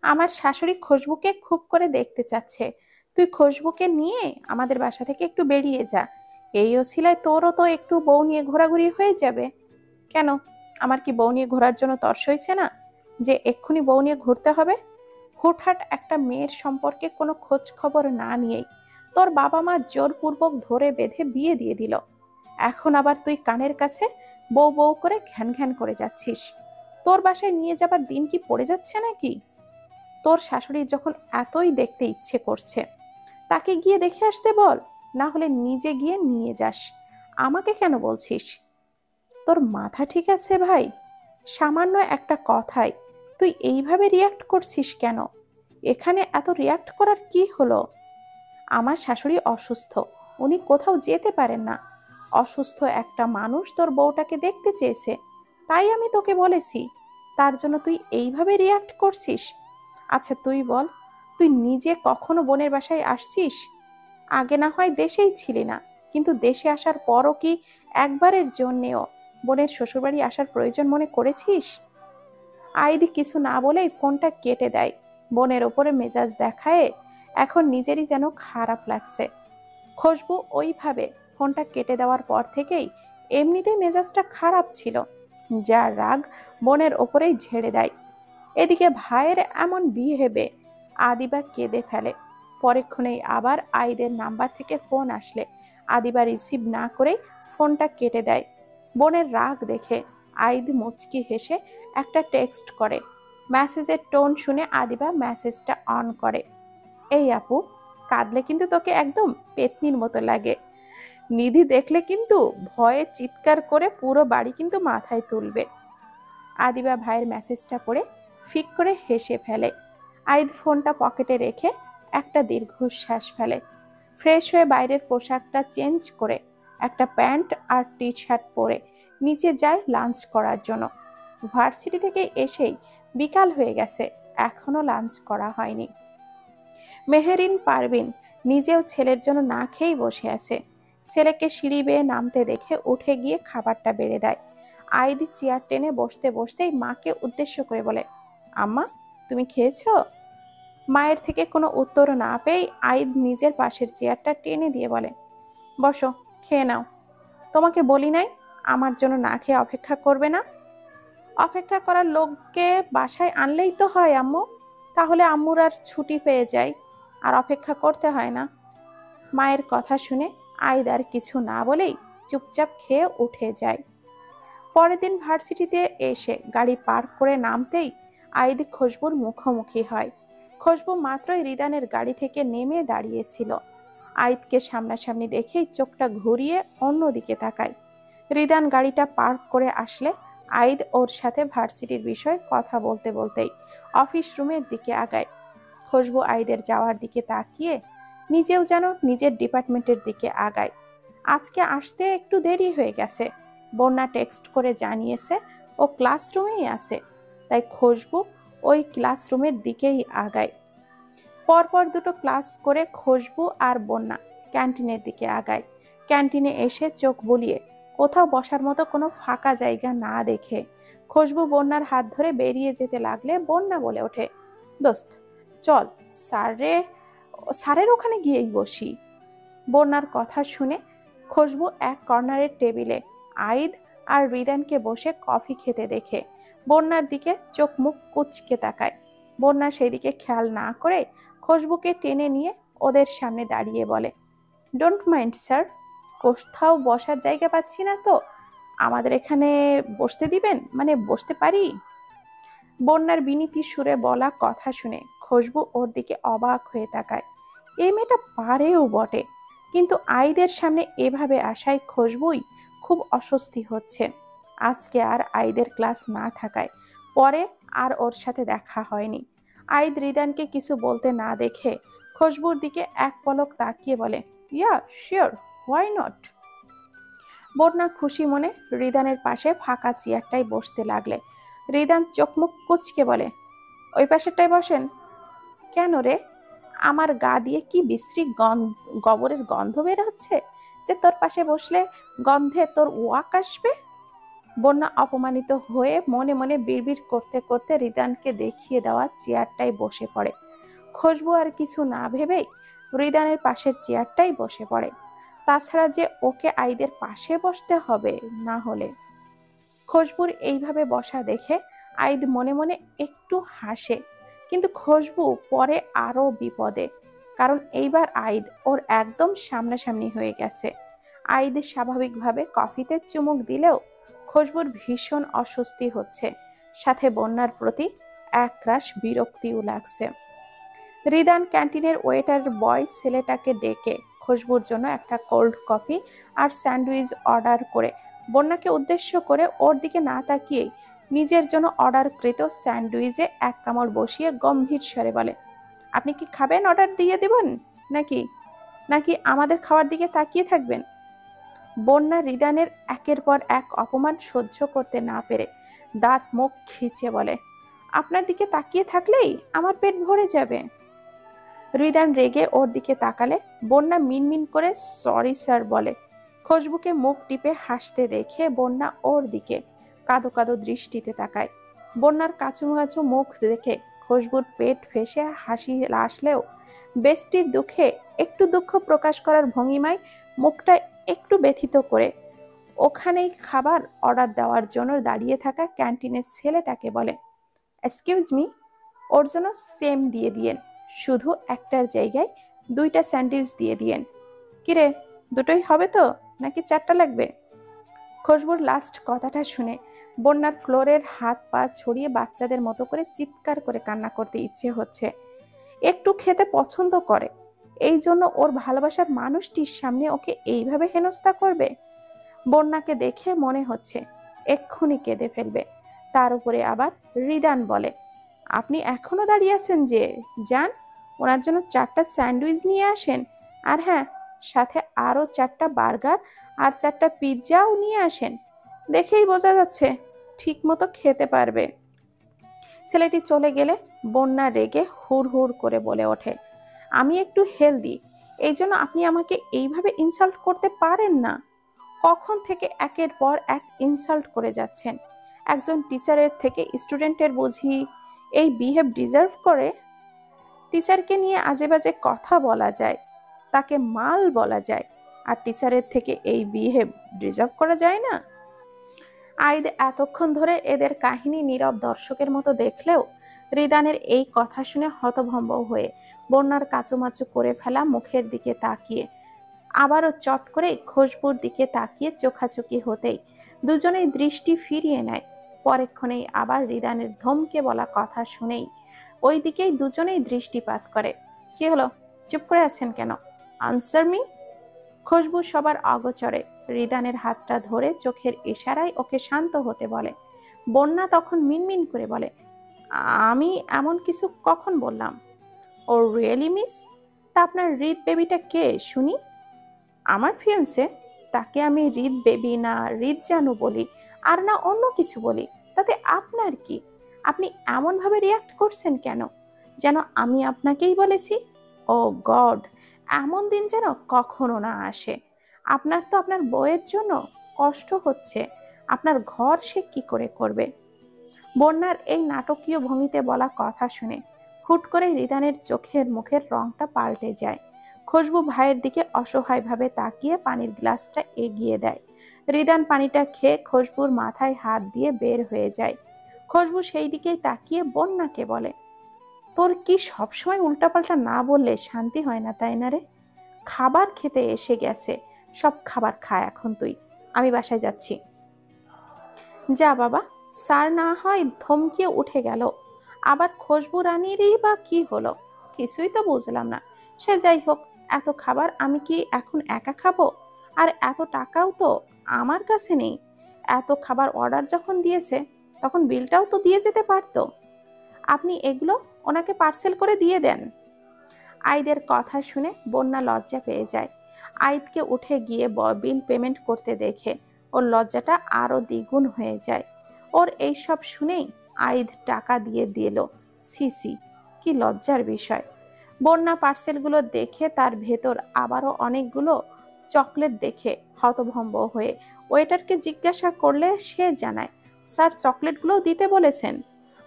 আমার শাশুড়ি খুশবুকে খুব করে দেখতে চাচ্ছে। তুই খুশবুকে নিয়ে আমাদের বাসা থেকে একটু বেরিয়ে যা। এই ওছিলায় তোরও তো একটু বউ নিয়ে ঘোরাঘুরি হয়ে যাবে। কেন, আমার কি বউ নিয়ে ঘোরার জন্য তর সইছে না যে এক্ষুনি বউ নিয়ে ঘুরতে হবে? হুটহাট একটা মেয়ের সম্পর্কে কোনো খোঁজ খবর না নিয়েই তোর বাবা মা জোরপূর্বক ধরে বেঁধে বিয়ে দিয়ে দিল। এখন আবার তুই কানের কাছে বউ বউ করে ঘ্যান ঘ্যান করে যাচ্ছিস। তোর বাসায় নিয়ে যাবার দিন কি পড়ে যাচ্ছে নাকি? তোর শাশুড়ি যখন এতই দেখতে ইচ্ছে করছে, তাকে গিয়ে দেখে আসতে বল, না হলে নিজে গিয়ে নিয়ে যাস। আমাকে কেন বলছিস? তোর মাথা ঠিক আছে ভাই? সামান্য একটা কথায় তুই এইভাবে রিয়াক্ট করছিস কেন? এখানে এত রিয়াক্ট করার কি হলো? আমার শাশুড়ি অসুস্থ, উনি কোথাও যেতে পারেন না। অসুস্থ একটা মানুষ তোর বউটাকে দেখতে চেয়েছে, তাই আমি তোকে বলেছি। তার জন্য তুই এইভাবে রিয়াক্ট করছিস? আচ্ছা তুই বল, তুই নিজে কখনো বোনের বাসায় আসছিস? আগে না হয় দেশেই ছিলি না, কিন্তু দেশে আসার পরও কি একবারের জন্যেও বোনের শ্বশুরবাড়ি আসার প্রয়োজন মনে করেছিস? আইদি কিছু না বলেই ফোনটা কেটে দেয়। বোনের ওপরে মেজাজ দেখায় এখন নিজেরই যেন খারাপ লাগছে। খুশবু ওইভাবে ফোনটা কেটে দেওয়ার পর থেকেই এমনিতেই মেজাজটা খারাপ ছিল, যার রাগ বোনের ওপরেই ঝেড়ে দেয়। এদিকে ভাইয়ের এমন বিহেভে আদিবা কেঁদে ফেলে। পরক্ষণেই আবার আইদের নাম্বার থেকে ফোন আসলে আদিবা রিসিভ না করেই ফোনটা কেটে দেয়। বোনের রাগ দেখে আইদ মুচকি হেসে একটা টেক্সট করে। মেসেজের টোন শুনে আদিবা মেসেজটা অন করে। এই আপু, কাঁদলে কিন্তু তোকে একদম পেতনির মতো লাগে। নিধি দেখলে কিন্তু ভয়ে চিৎকার করে পুরো বাড়ি কিন্তু মাথায় তুলবে। আদিবা ভাইয়ের মেসেজটা পড়ে ফিক করে হেসে ফেলে। আইদ ফোনটা পকেটে রেখে একটা দীর্ঘশ্বাস ফেলে। ফ্রেশ হয়ে বাইরের পোশাকটা চেঞ্জ করে একটা প্যান্ট আর টি শার্ট পরে নিচে যায় লাঞ্চ করার জন্য। ভার্সিটি থেকে এসেই বিকাল হয়ে গেছে, এখনো লাঞ্চ করা হয়নি। মেহেরিন পারভিন নিজেও ছেলের জন্য না খেয়েই বসে আছে। ছেলেকে সিঁড়ি বেয়ে নামতে দেখে উঠে গিয়ে খাবারটা বেড়ে দেয়। আইদি চেয়ার টেনে বসতে বসতেই মাকে উদ্দেশ্য করে বলে, আম্মা, তুমি খেয়েছো? মায়ের থেকে কোনো উত্তর না পেয়ে আইদ নিজের পাশের চেয়ারটা টেনে দিয়ে বলে, বসো, খেয়ে নাও। তোমাকে বলি নাই আমার জন্য না খেয়ে অপেক্ষা করবে না? অপেক্ষা করার লোককে বাসায় আনলেই তো হয় আম্মু, তাহলে আম্মুর আর ছুটি পেয়ে যায়, আর অপেক্ষা করতে হয় না। মায়ের কথা শুনে আইদ আর কিছু না বলেই চুপচাপ খেয়ে উঠে যায়। পরের দিন ভার্সিটিতে এসে গাড়ি পার্ক করে নামতেই আইদ খুশবুর মুখোমুখি হয়। খুশবু মাত্রই রিদানের গাড়ি থেকে নেমে দাঁড়িয়েছিল। আইদকে সামনাসামনি দেখেই চোখটা ঘুরিয়ে অন্যদিকে তাকায়। রিদান গাড়িটা পার্ক করে আসলে আইদ ওর সাথে ভার্সিটির বিষয়ে কথা বলতে বলতেই অফিস রুমের দিকে আগায়। খুশবু আইদের যাওয়ার দিকে তাকিয়ে নিজেও যেন নিজের ডিপার্টমেন্টের দিকে আগায়। আজকে আসতে একটু দেরি হয়ে গেছে, বন্যা টেক্সট করে জানিয়েছে ও ক্লাসরুমেই আছে, তাই খুশবু ওই ক্লাসরুমের দিকেই আগায়। পরপর দুটো ক্লাস করে খুশবু আর বন্যা ক্যান্টিনের দিকে আগায়। ক্যান্টিনে এসে চোখ বুলিয়ে কোথাও বসার মতো কোনো ফাঁকা জায়গা না দেখে খুশবু বন্যার হাত ধরে বেরিয়ে যেতে লাগলে বন্যা বলে ওঠে, দোস্ত চল, স্যারের ওখানে গিয়েই বসি। বন্যার কথা শুনে খুশবু এক কর্নারের টেবিলে আইদ আর রিদানকে বসে কফি খেতে দেখে বন্যার দিকে চোখ মুখ কুঁচকে তাকায়। বন্যা সেদিকে খেয়াল না করে খুশবুকে টেনে নিয়ে ওদের সামনে দাঁড়িয়ে বলে, ডোন্ট মাইন্ড স্যার, কোথাও বসার জায়গা পাচ্ছি না তো, আমাদের এখানে বসতে দিবেন, মানে বসতে পারি? বন্যার বিনীত সুরে বলা কথা শুনে খুশবু ওর দিকে অবাক হয়ে তাকায়। এই মেয়েটা পারেও বটে, কিন্তু আইদের সামনে এভাবে আসায় খুশবুই খুব অস্বস্তি হচ্ছে। আজকে আর আইদের ক্লাস না থাকায় পরে আর ওর সাথে দেখা হয়নি। আইদ রিদানকে কিছু বলতে না দেখে খুশবুর দিকে এক পলক তাকিয়ে বলে, ইয়া শিওর, হোয়াই নট। বন্যা খুশি মনে রিদানের পাশে ফাঁকা চেয়ারটায় বসতে লাগলে। রিদান চোখ মুখ কুঁচকে বলে, ওই পাশেরটায় বসেন। কেন রে, আমার গা দিয়ে কি বিশ্রী গোবরের গন্ধ বের হচ্ছে যে তোর পাশে বসলে গন্ধে তোর ওয়াক আসবে? বন্যা অপমানিত হয়ে মনে মনে বিড়বিড় করতে করতে রিদানকে দেখিয়ে দেওয়া চেয়ারটায় বসে পড়ে। খুশবু আর কিছু না ভেবেই রিদানের পাশের চেয়ারটাই বসে পড়ে। তাছাড়া যে ওকে আইদের পাশে বসতে হবে না হলে। খুশবুর এইভাবে বসা দেখে আইদ মনে মনে একটু হাসে, কিন্তু খুশবু পরে আরো বিপদে, কারণ এইবার আইদ ওর একদম সামনাসামনি হয়ে গেছে। আইদ স্বাভাবিকভাবে কফিতে চুমুক দিলেও খুশবুর ভীষণ অস্বস্তি হচ্ছে, সাথে বন্যার প্রতি একরাশ বিরক্তিও লাগছে। রিদান ক্যান্টিনের ওয়েটার বয় ছেলেটাকে ডেকে খুশবুর জন্য একটা কোল্ড কফি আর স্যান্ডউইচ অর্ডার করে বন্যাকে উদ্দেশ্য করে ওর দিকে না তাকিয়েই নিজের জন্য অর্ডারকৃত স্যান্ডউইচে এক কামড় বসিয়ে গম্ভীর স্বরে বলে, আপনি কি খাবেন? অর্ডার দিয়ে দেবেন নাকি নাকি আমাদের খাওয়ার দিকে তাকিয়ে থাকবেন? বন্যা রিদানের একের পর এক অপমান সহ্য করতে না পেরে দাঁত মুখ খিঁচে বলে, আপনার দিকে তাকিয়ে থাকলেই আমার পেট ভরে যাবে। রিদান রেগে ওর দিকে তাকালে বন্যা মিনমিন করে সরি স্যার বলে। খুশবুকে মুখ টিপে হাসতে দেখে বন্যা ওর দিকে কাঁদো কাঁদো দৃষ্টিতে তাকায়। বন্যার কাঁচু কাঁচু মুখ দেখে খুশবুর পেট ফেঁসে হাসি আসলেও বেস্টির দুঃখে একটু দুঃখ প্রকাশ করার ভঙ্গিমায় মুখটা একটু ব্যথিত করে ওখানেই খাবার অর্ডার দেওয়ার জন্য দাঁড়িয়ে থাকা ক্যান্টিনের ছেলেটাকে বলে, এক্সকিউজ মি, ওর জন্য সেম দিয়ে দিয়েন, শুধু একটার জায়গায় দুইটা স্যান্ডউইচ দিয়ে দিয়েন। কিরে, দুটোই হবে তো নাকি চারটা লাগবে? খুশবুর লাস্ট কথাটা শুনে বন্যার ফ্লোরের হাত পা ছড়িয়ে বাচ্চাদের মতো করে চিৎকার করে কান্না করতে ইচ্ছে হচ্ছে। একটু খেতে পছন্দ করে, এই জন্য ওর ভালোবাসার মানুষটির সামনে ওকে এইভাবে হেনস্থা করবে। বন্যাকে দেখে মনে হচ্ছে এক্ষুনি কেঁদে ফেলবে। তার উপরে আবার রিদান বলে, আপনি এখনো দাঁড়িয়ে আছেন যে, যান ওনার জন্য চারটা স্যান্ডউইচ নিয়ে আসেন, আর হ্যাঁ, সাথে আরো চারটা বার্গার আর চারটা পিৎজাও নিয়ে আসেন। দেখেই বোঝা যাচ্ছে ঠিক মতো খেতে পারবে। ছেলেটি চলে গেলে বন্যা রেগে হুড় হুড় করে বলে ওঠে, আমি একটু হেলদি, এই জন্য আপনি আমাকে এইভাবে ইনসাল্ট করতে পারেন না। কখন থেকে একের পর এক ইনসাল্ট করে যাচ্ছেন। একজন টিচারের থেকে স্টুডেন্টের বুঝি এই বিহেভ ডিজার্ভ করে? টিচারকে নিয়ে আজে বাজে কথা বলা যায়, তাকে মাল বলা যায়, আর টিচারের থেকে এই বিহেভ ডিজার্ভ করা যায় না? আইদ এতক্ষণ ধরে এদের কাহিনী নীরব দর্শকের মতো দেখলেও রিদানের এই কথা শুনে হতভম্ব হয়ে বন্যার কাচুমাচু করে ফেলা মুখের দিকে তাকিয়ে আবারও চট করে খুশবুর দিকে তাকিয়ে চোখাচোখি হতেই দুজনেই দৃষ্টি ফিরিয়ে নেয়। পরেক্ষণেই আবার রিদানের ধমকে বলা কথা শুনেই ওই দিকেই দুজনেই দৃষ্টিপাত করে। কি হলো, চুপ করে আছেন কেন? Answer me. খুশবু সবার অগোচরে রিদানের হাতটা ধরে চোখের ইশারায় ওকে শান্ত হতে বলে। বন্যা তখন মিনমিন করে বলে, আমি এমন কিছু কখন বললাম? ও রিয়েলি মিস? তা আপনার হৃদ বেবিটা কে শুনি? আমার ফিয়ান্সে? তাকে আমি হৃদ বেবি না হৃদ জানু বলি, আর না অন্য কিছু বলি, তাতে আপনার কি? আপনি এমনভাবে রিয়াক্ট করছেন কেন, যেন আমি আপনাকেই বলেছি? ও গড, এমন দিন যেন কখনো না আসে। আপনার তো আপনার বউয়ের জন্য কষ্ট হচ্ছে, আপনার ঘর সে কি করে করবে? বন্যার এই নাটকীয় ভঙ্গিতে বলা কথা শুনে হুট করে রিদানের চোখের মুখের রংটা পাল্টে যায়। খুশবু ভাইয়ের দিকে অসহায়ভাবে তাকিয়ে পানির গ্লাসটা এগিয়ে দেয়। রিদান পানিটা খেয়ে খুশবুর মাথায় হাত দিয়ে বের হয়ে যায়। খুশবু সেই দিকেই তাকিয়ে বন্যাকে বলে, তোর কি সবসময় উল্টাপাল্টা না বললে শান্তি হয় না, তাই না রে? খাবার খেতে এসে গেছে, সব খাবার খায় এখন তুই। আমি বাসায় যাচ্ছি। যা বাবা। স্যার না হয় ধমকিয়ে উঠে গেল, আবার খুশবু রানীরই বা কি হলো? কিছুই তো বুঝলাম না। সে যাই হোক, এত খাবার আমি কি এখন একা খাবো? আর এত টাকাও তো আমার কাছে নেই। এত খাবার অর্ডার যখন দিয়েছে তখন বিলটাও তো দিয়ে যেতে পারতো। আপনি এগুলো ওনাকে পার্সেল করে দিয়ে দেন। আইদের কথা শুনে বন্যা লজ্জা পেয়ে যায়। আইদকে উঠে গিয়ে বিল পেমেন্ট করতে দেখে ওর লজ্জাটা আরো দ্বিগুণ হয়ে যায়। ওর এই সব শুনেই আইদ টাকা দিয়ে দিল। সিসি, কি লজ্জার বিষয়! বন্যা পার্সেলগুলো দেখে তার ভেতর আবারও অনেকগুলো চকলেট দেখে হতভম্ব হয়ে ওয়েটারকে জিজ্ঞাসা করলে সে জানায় স্যার চকলেটগুলো দিতে বলেছেন।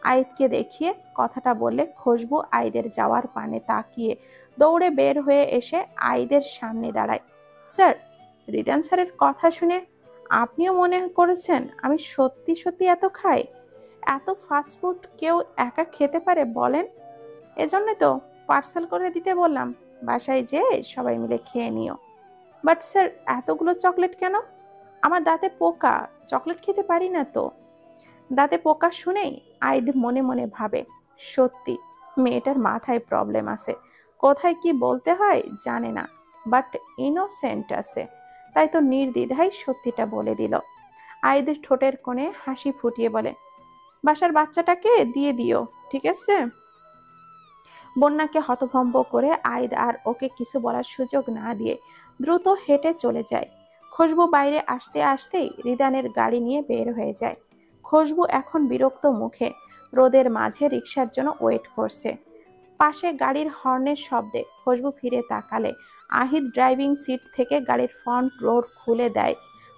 আইদকে দেখিয়ে কথাটা বললে খুশবু আইদের যাওয়ার পানে তাকিয়ে দৌড়ে বের হয়ে এসে আইদের সামনে দাঁড়ায়। স্যার, রিদান স্যারের কথা শুনে আপনিও মনে করেছেন আমি সত্যি সত্যি এত খাই? এত ফাস্টফুড কেউ একা খেতে পারে বলেন? এজন্য তো পার্সেল করে দিতে বললাম, বাসায় যেয়ে সবাই মিলে খেয়ে নিও। বাট স্যার, এতগুলো চকলেট কেন? আমার দাঁতে পোকা, চকলেট খেতে পারি না তো। দাঁতে পোকা শুনেই আইদ মনে মনে ভাবে, সত্যি মেয়েটার মাথায় প্রবলেম আছে, কোথায় কি বলতে হয় জানে না, বাট ইনোসেন্ট আছে। তাই তো নির্দ্বিধায় সত্যিটা বলে দিল। আইদের ঠোঁটের কোণে হাসি ফুটিয়ে বলে, বাসার বাচ্চাটাকে দিয়ে দিও, ঠিক আছে? বন্যাকে হতভম্ব করে আইদ আর ওকে কিছু বলার সুযোগ না দিয়ে দ্রুত হেঁটে চলে যায়। খুশবু বাইরে আসতে আসতেই রিদানের গাড়ি নিয়ে বের হয়ে যায়। খুশবু এখন বিরক্ত মুখে রোদের মাঝে রিকশার জন্য ওয়েট করছে। পাশে গাড়ির হর্নের শব্দে খুশবু ফিরে তাকালে আহিদ ড্রাইভিং সিট থেকে গাড়ির ফ্রন্ট ডোর খুলে দেয়।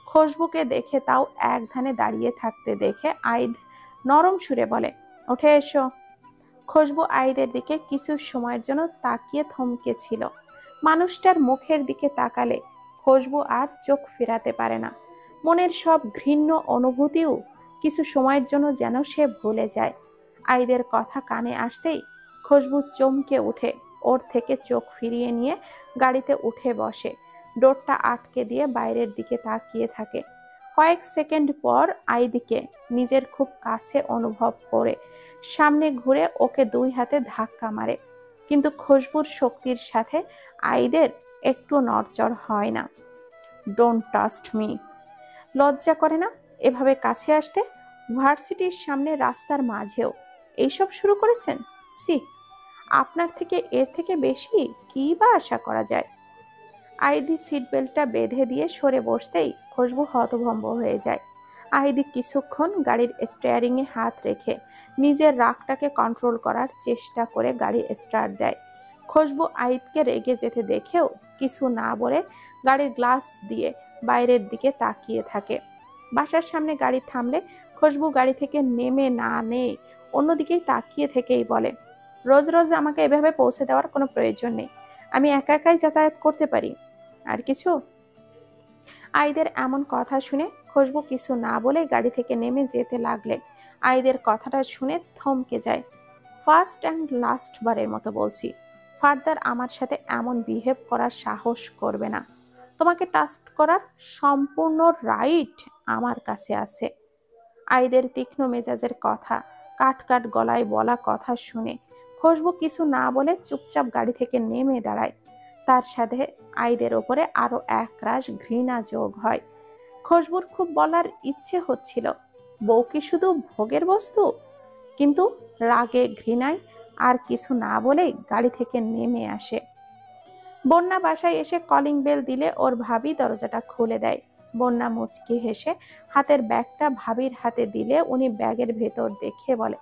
খুশবুকে দেখে তাও এক ধানে দাঁড়িয়ে থাকতে দেখে আইদ নরম সুরে বলে, উঠে এসো। খুশবু আইদের দিকে কিছু সময়ের জন্য তাকিয়ে থমকে ছিল। মানুষটার মুখের দিকে তাকালে খুশবু আর চোখ ফেরাতে পারে না। মনের সব ঘৃণ্য অনুভূতিও কিছু সময়ের জন্য যেন সে ভুলে যায়। আইদের কথা কানে আসতেই খুশবু চমকে উঠে ওর থেকে চোখ ফিরিয়ে নিয়ে গাড়িতে উঠে বসে। ডোরটা আটকে দিয়ে বাইরের দিকে তাকিয়ে থাকে। কয়েক সেকেন্ড পর আইদিকে নিজের খুব কাছে অনুভব করে সামনে ঘুরে ওকে দুই হাতে ধাক্কা মারে, কিন্তু খুশবুর শক্তির সাথে আইদের একটু নড়চড় হয় না। Don't টাস্ট me. লজ্জা করে না এভাবে কাছে আসতে? ভার্সিটির সামনে রাস্তার মাঝেও এইসব শুরু করেছেন? সি, আপনার থেকে এর থেকে বেশি কি বা আশা করা যায়? আইদি সিট বেল্টটা বেঁধে দিয়ে সরে বসতেই খুশবু হতভম্ব হয়ে যায়। আইদি কিছুক্ষণ গাড়ির স্টিয়ারিংয়ে হাত রেখে নিজের রাগটাকে কন্ট্রোল করার চেষ্টা করে গাড়ি স্টার্ট দেয়। খুশবু আইদকে রেগে যেতে দেখেও কিছু না বলে গাড়ির গ্লাস দিয়ে বাইরের দিকে তাকিয়ে থাকে। বাসার সামনে গাড়ি থামলে খুশবু গাড়ি থেকে নেমে না নেই অন্যদিকেই তাকিয়ে থেকেই বলে, রোজ রোজ আমাকে এভাবে পৌঁছে দেওয়ার কোনো প্রয়োজন নেই, আমি একা একাই যাতায়াত করতে পারি। আর কিছু? আইদের এমন কথা শুনে খুশবু কিছু না বলে গাড়ি থেকে নেমে যেতে লাগলে আইদের কথাটা শুনে থমকে যায়। ফার্স্ট অ্যান্ড লাস্ট বারের মতো বলছি, ফার্দার আমার সাথে এমন বিহেভ করার সাহস করবে না। তোমাকে টাস্ক করার সম্পূর্ণ রাইট আমার কাছে আছে। আইদের তীক্ষ্ণ মেজাজের কথা, কাট কাট গলায় বলা কথা শুনে খুশবু কিছু না বলে চুপচাপ গাড়ি থেকে নেমে দাঁড়ায়। তার সাথে আইদের ওপরে আরো একরাশ ঘৃণা যোগ হয়। খুশবুর খুব বলার ইচ্ছে হচ্ছিল, বউ কি শুধু ভোগের বস্তু? কিন্তু রাগে ঘৃণায় আর কিছু না বলেই গাড়ি থেকে নেমে আসে। বন্যা বাসায় এসে কলিং বেল দিলে ওর ভাবি দরজাটা খুলে দেয়। বন্যা মুচকি হেসে হাতের ব্যাগটা ভাবির হাতে দিলে উনি ব্যাগের ভেতর দেখে বলে,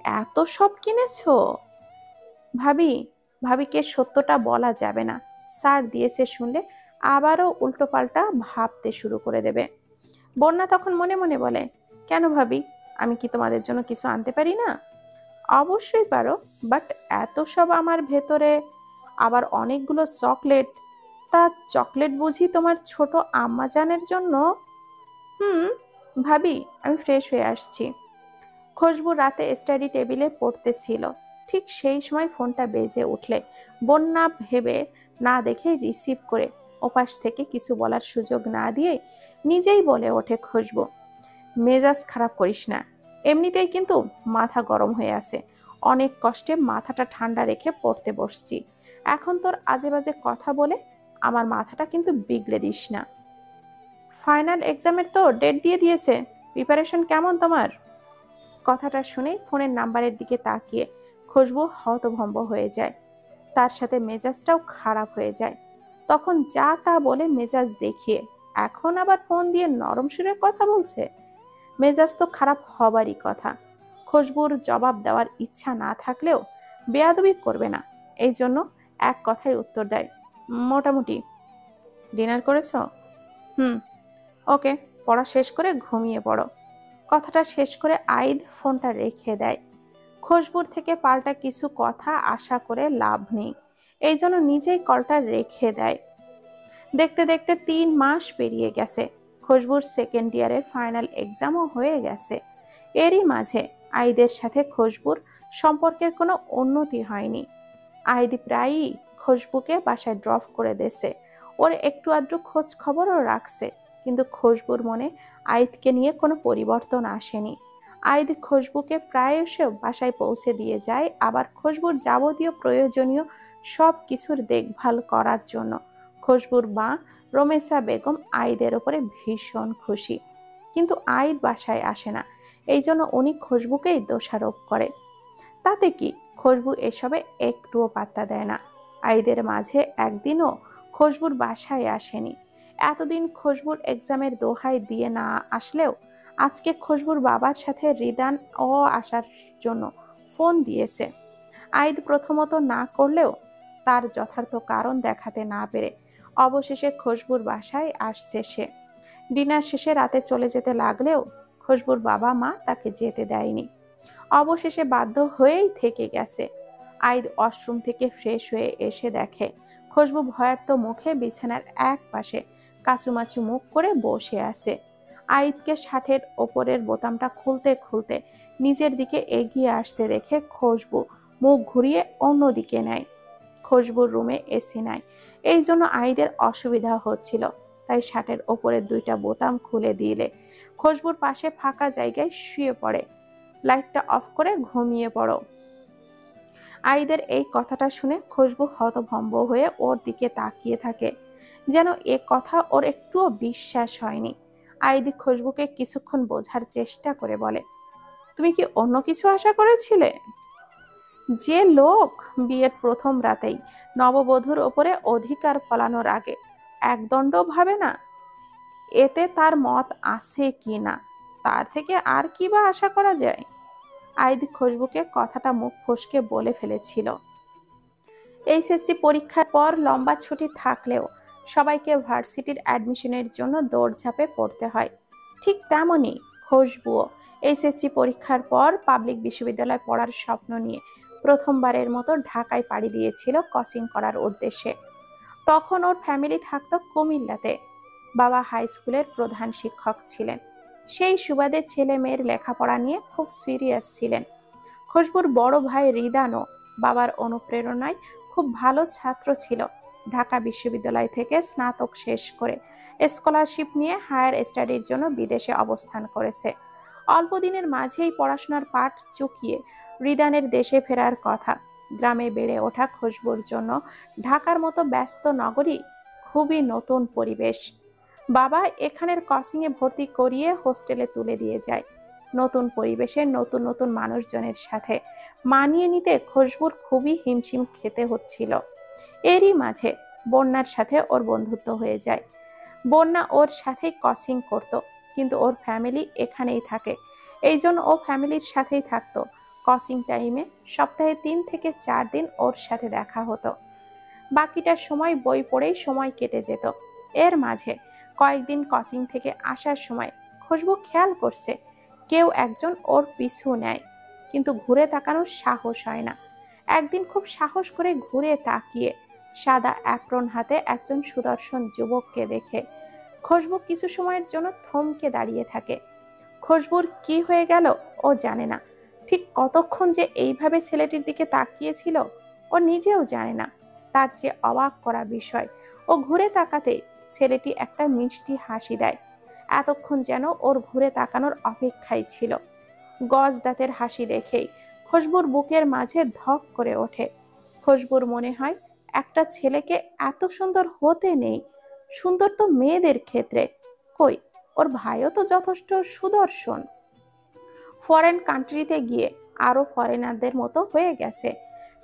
এত সব কিনেছো? ভাবি, ভাবিকে সত্যটা বলা যাবে না, স্যার দিয়েছে শুনলে আবারও উল্টোপাল্টা ভাবতে শুরু করে দেবে। বন্যা তখন মনে মনে বলে, কেন ভাবি, আমি কি তোমাদের জন্য কিছু আনতে পারি না? অবশ্যই পারো, বাট এত সব আমার ভেতরে, আবার অনেকগুলো চকলেট। তা চকলেট বুঝি তোমার ছোট আম্মাজানের জন্য? হুম। ভাবি, আমি ফ্রেশ হয়ে আসছি। খুশবু রাতে স্টাডি টেবিলে পড়তেছিল, ঠিক সেই সময় ফোনটা বেজে উঠলে বন্যা ভেবে না দেখে রিসিভ করে ওপাশ থেকে কিছু বলার সুযোগ না দিয়ে নিজেই বলে ওঠে, খুশবু, মেজাজ খারাপ করিস না, এমনিতেই কিন্তু মাথা গরম হয়ে আছে, অনেক কষ্টে মাথাটা ঠান্ডা রেখে পড়তে বসছি, এখন তোর আজে বাজে কথা বলে আমার মাথাটা কিন্তু বিগড়ে দিস না। ফাইনাল এক্সামের তো ডেট দিয়ে দিয়েছে, প্রিপারেশন কেমন তোমার? কথাটা শুনেই ফোনের নাম্বারের দিকে তাকিয়ে খুশবু হতভম্ব হয়ে যায়। তার সাথে মেজাজটাও খারাপ হয়ে যায়। তখন যা তা বলে মেজাজ দেখিয়ে এখন আবার ফোন দিয়ে নরম সুরে কথা বলছে। মেজাজ তো খারাপ হবারই কথা। খুশবুর জবাব দেওয়ার ইচ্ছা না থাকলেও বেয়াদবি করবে না, এই জন্য এক কথায় উত্তর দেয়, মোটামুটি। ডিনার করেছো? হুম। ওকে। পড়া শেষ করে ঘুমিয়ে পড়ো। কথাটা শেষ করে আইদ ফোনটা রেখে দেয়। খুশবুর থেকে পাল্টা কিছু কথা আশা করে লাভ নেই, এই জন্য নিজেই কলটা রেখে দেয়। দেখতে দেখতে 3 মাস পেরিয়ে গেছে। খুশবুর সেকেন্ড ইয়ারের ফাইনাল এক্সামও হয়ে গেছে। এরই মাঝে আইদের সাথে খুশবুর সম্পর্কের কোনো উন্নতি হয়নি। আইদ প্রায়ই খুশবুকে বাসায় ড্রপ করে দেছে, ওর একটু আধটু খোঁজ খবরও রাখছে, কিন্তু খুশবুর মনে আইদকে নিয়ে কোনো পরিবর্তন আসেনি। আইদ খুশবুকে প্রায়শই বাসায় পৌঁছে দিয়ে যায়, আবার খুশবুর যাবতীয় প্রয়োজনীয় সব কিছুর দেখভাল করার জন্য। খুশবুর মা রমেশা বেগম আইদের ওপরে ভীষণ খুশি, কিন্তু আইদ বাসায় আসে না, এই জন্য উনি খুশবুকেই দোষারোপ করে। তাতে কি, খুশবু এসবে একটুও পাত্তা দেয় না। আইদের মাঝে একদিনও খুশবুর বাসায় আসেনি। এতদিন খুশবুর এক্সামের দোহাই দিয়ে না আসলেও আজকে খুশবুর বাবার সাথে রিদান ও আসার জন্য ফোন দিয়েছে। আইদ প্রথমত না করলেও তার যথার্থ কারণ দেখাতে না পেরে অবশেষে খুশবুর বাসায় আসছে সে। ডিনার শেষে রাতে চলে যেতে লাগলেও খুশবুর বাবা মা তাকে যেতে দেয়নি, অবশেষে বাধ্য হয়েই থেকে গেছে। আইদ ওয়াশরুম থেকে ফ্রেশ হয়ে এসে দেখে খুশবু ভয়ার্ত মুখে বিছানার এক পাশে কাচুমাচু মুখ করে বসে আছে। আইদকে শার্টের ওপরের বোতামটা খুলতে খুলতে নিজের দিকে এগিয়ে আসতে দেখে খুশবু মুখ ঘুরিয়ে অন্যদিকে নেয়। খুশবুর রুমে এসি নাই, এই জন্য আইদের অসুবিধা হচ্ছিল, তাই শার্টের ওপরের 2টা বোতাম খুলে দিলে খুশবুর পাশে ফাঁকা জায়গায় শুয়ে পড়ে। লাইটটা অফ করে ঘুমিয়ে পড়ো। আইদের এই কথাটা শুনে খুশবু হতভম্ব হয়ে ওর দিকে তাকিয়ে থাকে, যেন এ কথা ওর একটুও বিশ্বাস হয়নি। আইদি খুশবুকে কিছুক্ষণ বোঝার চেষ্টা করে বলে, তুমি কি অন্য কিছু আশা করেছিলে? যে লোক বিয়ের প্রথম রাতেই নববধূর ওপরে অধিকার ফলানোর আগে একদণ্ড ভাবে না, এতে তার মত আছে কি না, তার থেকে আর কি বা আশা করা যায়? আইদ খুশবুকে কথাটা মুখ ফসকে বলে ফেলেছিল। এইচএসসি পরীক্ষার পর লম্বা ছুটি থাকলেও সবাইকে ভার্সিটির অ্যাডমিশনের জন্য দৌড়ঝাঁপে পড়তে হয়, ঠিক তেমনই খুশবুও এইচএসসি পরীক্ষার পর পাবলিক বিশ্ববিদ্যালয়ে পড়ার স্বপ্ন নিয়ে প্রথমবারের মতো ঢাকায় পাড়ি দিয়েছিল কোচিং করার উদ্দেশ্যে। তখন ওর ফ্যামিলি থাকতো কুমিল্লাতে। বাবা হাই স্কুলের প্রধান শিক্ষক ছিলেন, সেই সুবাদে ছেলে মেয়ের লেখাপড়া নিয়ে খুব সিরিয়াস ছিলেন। খুশবুর বড় ভাই রিদানও বাবার অনুপ্রেরণায় খুব ভালো ছাত্র ছিল। ঢাকা বিশ্ববিদ্যালয় থেকে স্নাতক শেষ করে স্কলারশিপ নিয়ে হায়ার স্টাডির জন্য বিদেশে অবস্থান করেছে। অল্প দিনের মাঝেই পড়াশোনার পাঠ চুকিয়ে রিদানের দেশে ফেরার কথা। গ্রামে বেড়ে ওঠা খুশবুর জন্য ঢাকার মতো ব্যস্ত নগরী খুবই নতুন পরিবেশ। বাবা এখানের কোচিংয়ে ভর্তি করিয়ে হোস্টেলে তুলে দিয়ে যায়। নতুন পরিবেশে নতুন নতুন মানুষজনের সাথে মানিয়ে নিতে খুশবুর খুবই হিমশিম খেতে হচ্ছিল। এরই মাঝে বন্যার সাথে ওর বন্ধুত্ব হয়ে যায়। বন্যা ওর সাথেই কোচিং করত, কিন্তু ওর ফ্যামিলি এখানেই থাকে, এই জন্য ও ফ্যামিলির সাথেই থাকতো। কোচিং টাইমে সপ্তাহে 3 থেকে 4 দিন ওর সাথে দেখা হতো, বাকিটা সময় বই পড়েই সময় কেটে যেত। এর মাঝে কয়েকদিন কোচিং থেকে আসার সময় খুশবু খেয়াল করছে কেউ একজন ওর পিছু নেয়, কিন্তু ঘুরে তাকানোর সাহস হয় না। একদিন খুব সাহস করে ঘুরে তাকিয়ে সাদা অ্যাপ্রন হাতে একজন সুদর্শন যুবককে দেখে খুশবু কিছু সময়ের জন্য থমকে দাঁড়িয়ে থাকে। খুশবুর কি হয়ে গেল ও জানে না, ঠিক কতক্ষণ যে এইভাবে ছেলেটির দিকে তাকিয়েছিল ও নিজেও জানে না। তার চেয়ে অবাক করা বিষয়, ও ঘুরে তাকাতে ছেলেটি একটা মিষ্টি হাসি দেয়, এতক্ষণ যেন ওর ঘুরে তাকানোর অপেক্ষায় ছিল। গজ দাঁতের হাসি দেখেই খুশবুর বুকের মাঝে ধক করে ওঠে। খুশবুর মনে হয় একটা ছেলেকে এত সুন্দর হতে নেই, সুন্দর তো মেয়েদের ক্ষেত্রে, কই ওর ভাইও তো যথেষ্ট সুদর্শন। ফরেন কান্ট্রিতে গিয়ে আরো ফরেনারদের মতো হয়ে গেছে।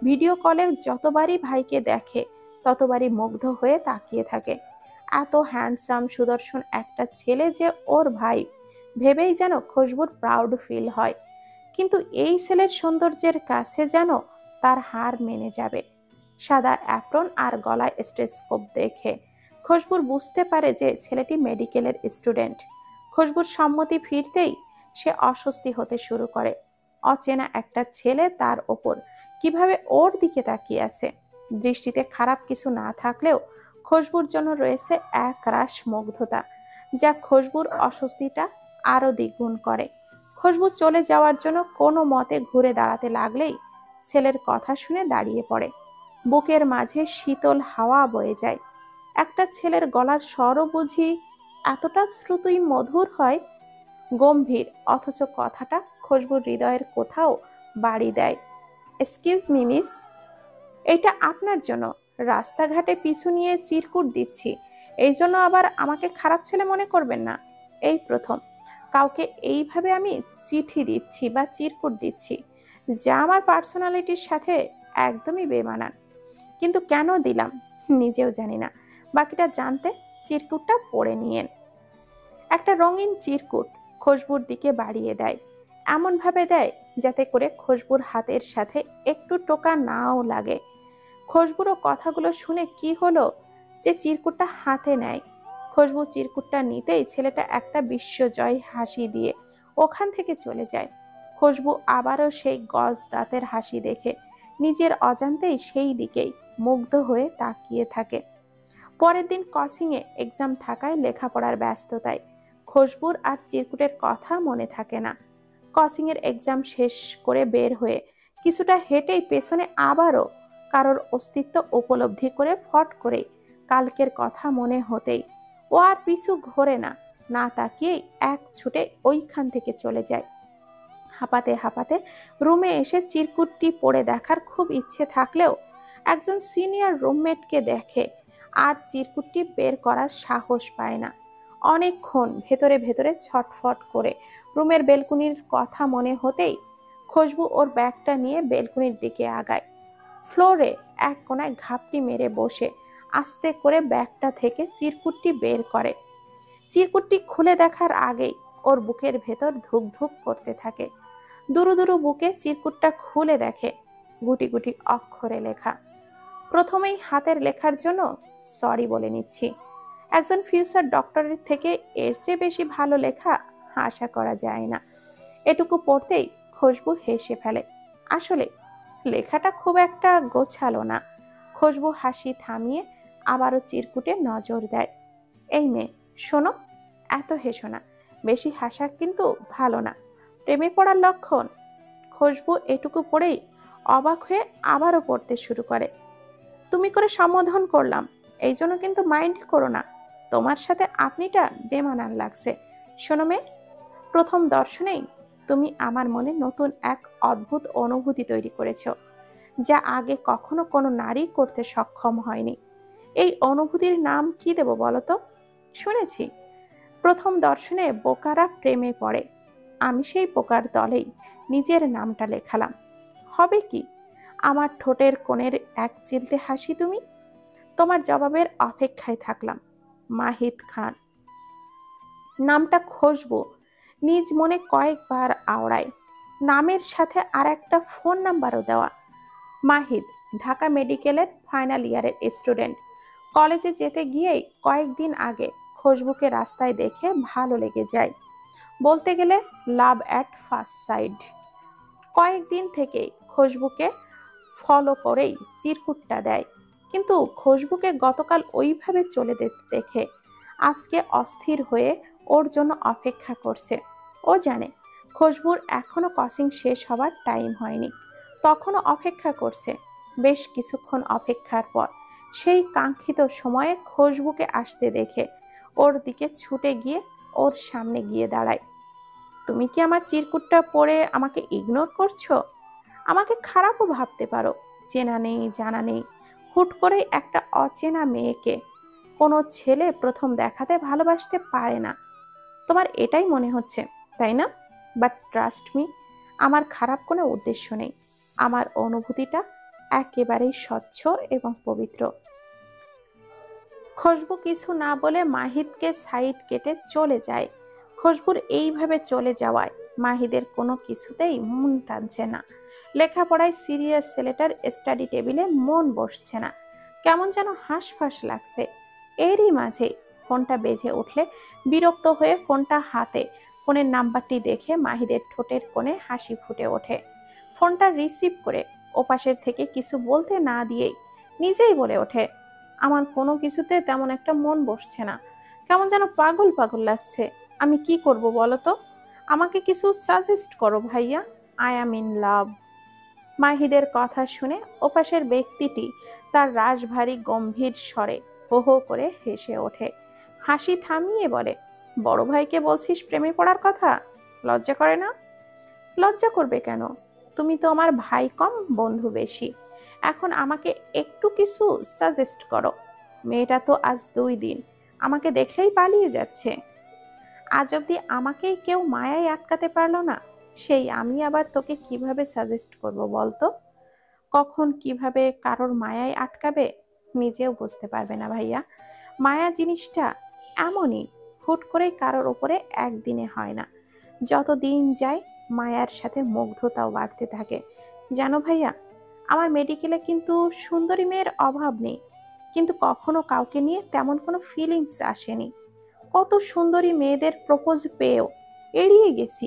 ভিডিও কলে যতবারই ভাইকে দেখে ততবারই মুগ্ধ হয়ে তাকিয়ে থাকে। এত হ্যান্ডসাম সুদর্শন একটা ছেলে যে ওর ভাই, ভেবেই যেন খুশবুর প্রাউড ফিল হয়। কিন্তু এই ছেলের সৌন্দর্যের কাছে যেন তার হার মেনে যাবে। সাদা অ্যাপ্রন আর গলায় স্টেথোস্কোপ দেখে খুশবুর বুঝতে পারে যে ছেলেটি মেডিকেলের স্টুডেন্ট। খুশবুর সম্মতি ফিরতেই সে অস্বস্তি হতে শুরু করে। অচেনা একটা ছেলে তার ওপর কিভাবে ওর দিকে তাকিয়ে আছে। দৃষ্টিতে খারাপ কিছু না থাকলেও খুশবুর জন্য রয়েছে এক রাশ মুগ্ধতা, যা খুশবুর অস্বস্তিটা আরো দ্বিগুণ করে। খুশবু চলে যাওয়ার জন্য কোনো মতে ঘুরে দাঁড়াতে লাগলেই ছেলের কথা শুনে দাঁড়িয়ে পড়ে। বুকের মাঝে শীতল হাওয়া বয়ে যায়। একটা ছেলের গলার স্বরও বুঝি এতটা শ্রুতই মধুর হয়, গম্ভীর, অথচ কথাটা খুশবুর হৃদয়ের কোথাও বাড়ি দেয়। এক্সকিউজ মি মিস, এটা আপনার জন্য। রাস্তাঘাটে পিছু নিয়ে চিরকুট দিচ্ছি, এই জন্য আবার আমাকে খারাপ ছেলে মনে করবেন না। এই প্রথম কাউকে এইভাবে আমি চিঠি দিচ্ছি বা চিরকুট দিচ্ছি, যা আমার পার্সোনালিটির সাথে একদমই বেমানান। কিন্তু কেন দিলাম নিজেও জানি না। বাকিটা জানতে চিরকুটটা পড়ে নিয়েন। একটা রঙিন চিরকুট খুশবুর দিকে বাড়িয়ে দেয়, এমন ভাবে দেয় যাতে করে খুশবুর হাতের সাথে একটু টোকা নাও লাগে। খুশবুরও কথাগুলো শুনে কি হলো যে চিরকুটটা হাতে নেয়। খুশবু চিরকুটটা নিতেই ছেলেটা একটা বিশ্বজয় হাসি দিয়ে ওখান থেকে চলে যায়। খুশবু আবারও সেই গজ দাঁতের হাসি দেখে নিজের অজান্তেই সেই দিকেই মুগ্ধ হয়ে তাকিয়ে থাকে। পরের দিন কোচিংয়ে এক্সাম থাকায় লেখাপড়ার ব্যস্ততায় খুশবুর আর চিরকুটের কথা মনে থাকে না। কোচিংয়ের এক্সাম শেষ করে বের হয়ে কিছুটা হেঁটেই পেছনে আবারও কারোর অস্তিত্ব উপলব্ধি করে ফট করে কালকের কথা মনে হতেই ও আর পিছু ঘোরে না, না তাকিয়েই এক ছুটে ওইখান থেকে চলে যায়। হাঁপাতে হাঁপাতে রুমে এসে চিরকুটটি পড়ে দেখার খুব ইচ্ছে থাকলেও একজন সিনিয়র রুমমেটকে দেখে আর চিরকুটটি বের করার সাহস পায় না। অনেকক্ষণ ভেতরে ভেতরে ছটফট করে রুমের বেলকুনির কথা মনে হতেই খুশবু ওর ব্যাগটা নিয়ে বেলকুনির দিকে আগায়। ফ্লোরে এক কোনায় ঘাপটি মেরে বসে আস্তে করে ব্যাগটা থেকে চিরকুটটি বের করে। চিরকুটটি খুলে দেখার আগেই ওর বুকের ভেতর ধুক ধুক করতে থাকে। দুরু দুরু বুকে চিরকুটটা খুলে দেখে গুটি গুটি অক্ষরে লেখা। প্রথমেই হাতের লেখার জন্য সরি বলে নিচ্ছি। একজন ফিউচার ডক্টরের থেকে এর চেয়ে বেশি ভালো লেখা আশা করা যায় না। এটুকু পড়তেই খুশবু হেসে ফেলে। আসলে লেখাটা খুব একটা গোছালো না। খুশবু হাসি থামিয়ে আবারও চিরকুটে নজর দেয়। এই মেয়ে, শোনো, এত হেসো না, বেশি হাসা কিন্তু ভালো না, প্রেমে পড়ার লক্ষণ। খুশবু এটুকু পড়েই অবাক হয়ে আবারও পড়তে শুরু করে। তুমি করে সম্বোধন করলাম, এই জন্য কিন্তু মাইন্ড করো না। তোমার সাথে আপনিটা বেমানান লাগছে। শোনো মেয়ে, প্রথম দর্শনেই তুমি আমার মনে নতুন এক অদ্ভুত অনুভূতি তৈরি করেছো, যা আগে কখনো কোনো নারী করতে সক্ষম হয়নি। এই অনুভূতির নাম কি দেব বলো তো? শুনেছি প্রথম দর্শনে বোকারা প্রেমে পড়ে। আমি সেই বোকার দলেই নিজের নামটা লেখালাম। হবে কি? আমার ঠোঁটের কোণের এক চিলতে হাসি তুমি। তোমার জবাবের অপেক্ষায় থাকলাম। মাহিদ খান। নামটা খুশবু নিজ মনে কয়েকবার আওড়ায়। নামের সাথে আর একটা ফোন নাম্বারও দেওয়া। মাহিদ ঢাকা মেডিকেলের ফাইনাল ইয়ারের স্টুডেন্ট। কলেজে যেতে গিয়েই কয়েকদিন আগে খুশবুকে রাস্তায় দেখে ভালো লেগে যায়। বলতে গেলে লাভ অ্যাট ফার্স্ট সাইট। কয়েকদিন থেকেই খুশবুকে ফলো করেই চিরকুটটা দেয়। কিন্তু খুশবুকে গতকাল ওইভাবে চলে যেতে দেখে আজকে অস্থির হয়ে ওর জন্য অপেক্ষা করছে। ও জানে খুশবুর এখনো কোচিং শেষ হবার টাইম হয়নি, তখনও অপেক্ষা করছে। বেশ কিছুক্ষণ অপেক্ষার পর সেই কাঙ্ক্ষিত সময়ে খুশবুকে আসতে দেখে ওর দিকে ছুটে গিয়ে ওর সামনে গিয়ে দাঁড়ায়। তুমি কি আমার চিরকুটটা পড়ে আমাকে ইগনোর করছো? আমাকে খারাপও ভাবতে পারো, চেনা নেই জানা নেই, হুট করে একটা অচেনা মেয়েকে কোনো ছেলে প্রথম দেখাতে ভালোবাসতে পারে না, তোমার এটাই মনে হচ্ছে, তাই না? বাট ট্রাস্ট মি, আমার খারাপ কোনো উদ্দেশ্য নেই। আমার অনুভূতিটা একেবারেই স্বচ্ছ এবং পবিত্র। খুশবু কিছু না বলে মাহিদকে সাইড কেটে চলে যায়। খুশবুর এইভাবে চলে যাওয়ায় মাহিদের কোনো কিছুতেই মন টানছে না। লেখাপড়ায় সিরিয়াস ছেলেটার স্টাডি টেবিলে মন বসছে না, কেমন যেন হাঁসফাঁস লাগছে। এরই মাঝে ফোনটা বেজে উঠলে বিরক্ত হয়ে ফোনটা হাতে ফোনের নাম্বারটি দেখে মাহিদের ঠোঁটের কোণে হাসি ফুটে ওঠে। ফোনটা রিসিভ করে ওপাশের থেকে কিছু বলতে না দিয়েই নিজেই বলে ওঠে, আমার কোনো কিছুতে তেমন একটা মন বসছে না, কেমন যেন পাগল পাগল লাগছে। আমি কি করব বলো তো? আমাকে কিছু সাজেস্ট করো ভাইয়া, আই অ্যাম ইন লাভ। মাহিদের কথা শুনে ওপাশের ব্যক্তিটি তার রাশভারী গম্ভীর স্বরে হো হো করে হেসে ওঠে। হাসি থামিয়ে বলে, বড় ভাইকে বলছিস প্রেমে পড়ার কথা? লজ্জা করে না? লজ্জা করবে কেন? তুমি তো আমার ভাই কম বন্ধু বেশি। এখন আমাকে একটু কিছু সাজেস্ট করো। মেয়েটা তো আজ 2 দিন আমাকে দেখলেই পালিয়ে যাচ্ছে। আজ অব্দি আমাকেই কেউ মায়ায় আটকাতে পারলো না, সেই আমি আবার তোকে কিভাবে সাজেস্ট করব বলতো? কখন কিভাবে কারোর মায়ায় আটকাবে নিজেও বুঝতে পারবে না ভাইয়া। মায়া জিনিসটা এমনই, হুট করে কারোর ওপরে একদিনে হয় না। যত দিন যায় মায়ার সাথে মুগ্ধতাও বাড়তে থাকে। জানো ভাইয়া, আমার মেডিকেলে কিন্তু সুন্দরী মেয়ের অভাব নেই, কিন্তু কখনো কাউকে নিয়ে তেমন কোনো ফিলিংস আসেনি। কত সুন্দরী মেয়েদের প্রপোজ পেয়েও এড়িয়ে গেছি,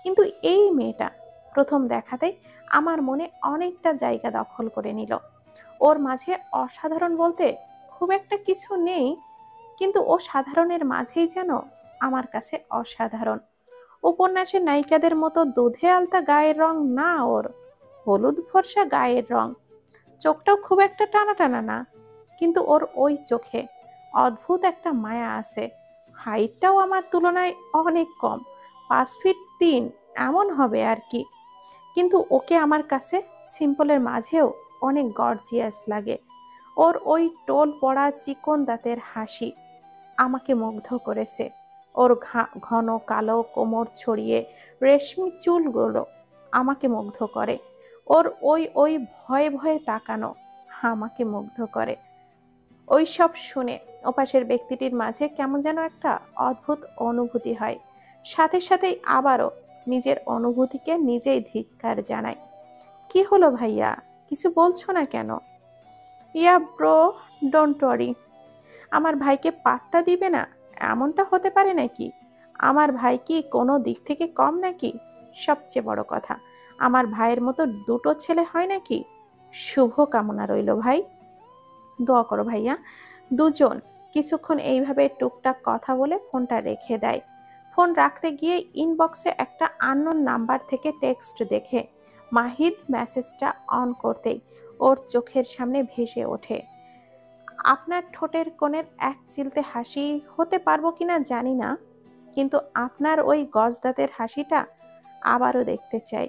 কিন্তু এই মেয়েটা প্রথম দেখাতেই আমার মনে অনেকটা জায়গা দখল করে নিল। ওর মাঝে অসাধারণ বলতে খুব একটা কিছু নেই, কিন্তু ও সাধারণের মাঝেই যেন আমার কাছে অসাধারণ। উপন্যাসের নায়িকাদের মতো দুধে আলতা গায়ের রং না ওর, হলুদ ফর্সা গায়ের রং। চোখটাও খুব একটা টানা টানা না, কিন্তু ওর ওই চোখে অদ্ভুত একটা মায়া আছে। হাইটটাও আমার তুলনায় অনেক কম, 5 ফিট 3 এমন হবে আর কি। কিন্তু ওকে আমার কাছে সিম্পলের মাঝেও অনেক গর্জিয়াস লাগে। ওর ওই টোল পড়া চিকন দাঁতের হাসি আমাকে মুগ্ধ করেছে। ওর ঘন কালো কোমর ছড়িয়ে রেশমি চুলগুলো আমাকে মুগ্ধ করে। ওর ওই ওই ভয়ে ভয়ে তাকানো আমাকে মুগ্ধ করে। ওই সব শুনে ওপাশের ব্যক্তিটির মাঝে কেমন যেন একটা অদ্ভুত অনুভূতি হয়। সাথে সাথেই আবারও নিজের অনুভূতিকে নিজেই ধিক্কার জানায়। কি হলো ভাইয়া, কিছু বলছো না কেন? Yeah bro, don't worry. আমার ভাইকে পাত্তা দিবে না এমনটা হতে পারে নাকি? আমার ভাই কি কোনো দিক থেকে কম নাকি? সবচেয়ে বড় কথা, আমার ভাইয়ের মতো দুটো ছেলে হয় নাকি? শুভ কামনা রইল ভাই, দোয়া করো ভাইয়া। দুজন কিছুক্ষণ এইভাবে টুকটাক কথা বলে ফোনটা রেখে দেয়। ফোন রাখতে গিয়ে ইনবক্সে একটা আননোন নাম্বার থেকে টেক্সট দেখে মাহিদ মেসেজটা অন করতেই ওর চোখের সামনে ভেসে ওঠে, আপনার ঠোঁটের কোণের এক চিলতে হাসি হতে পারবো কিনা জানি না, কিন্তু আপনার ওই গজদাঁতের হাসিটা আবারও দেখতে চাই।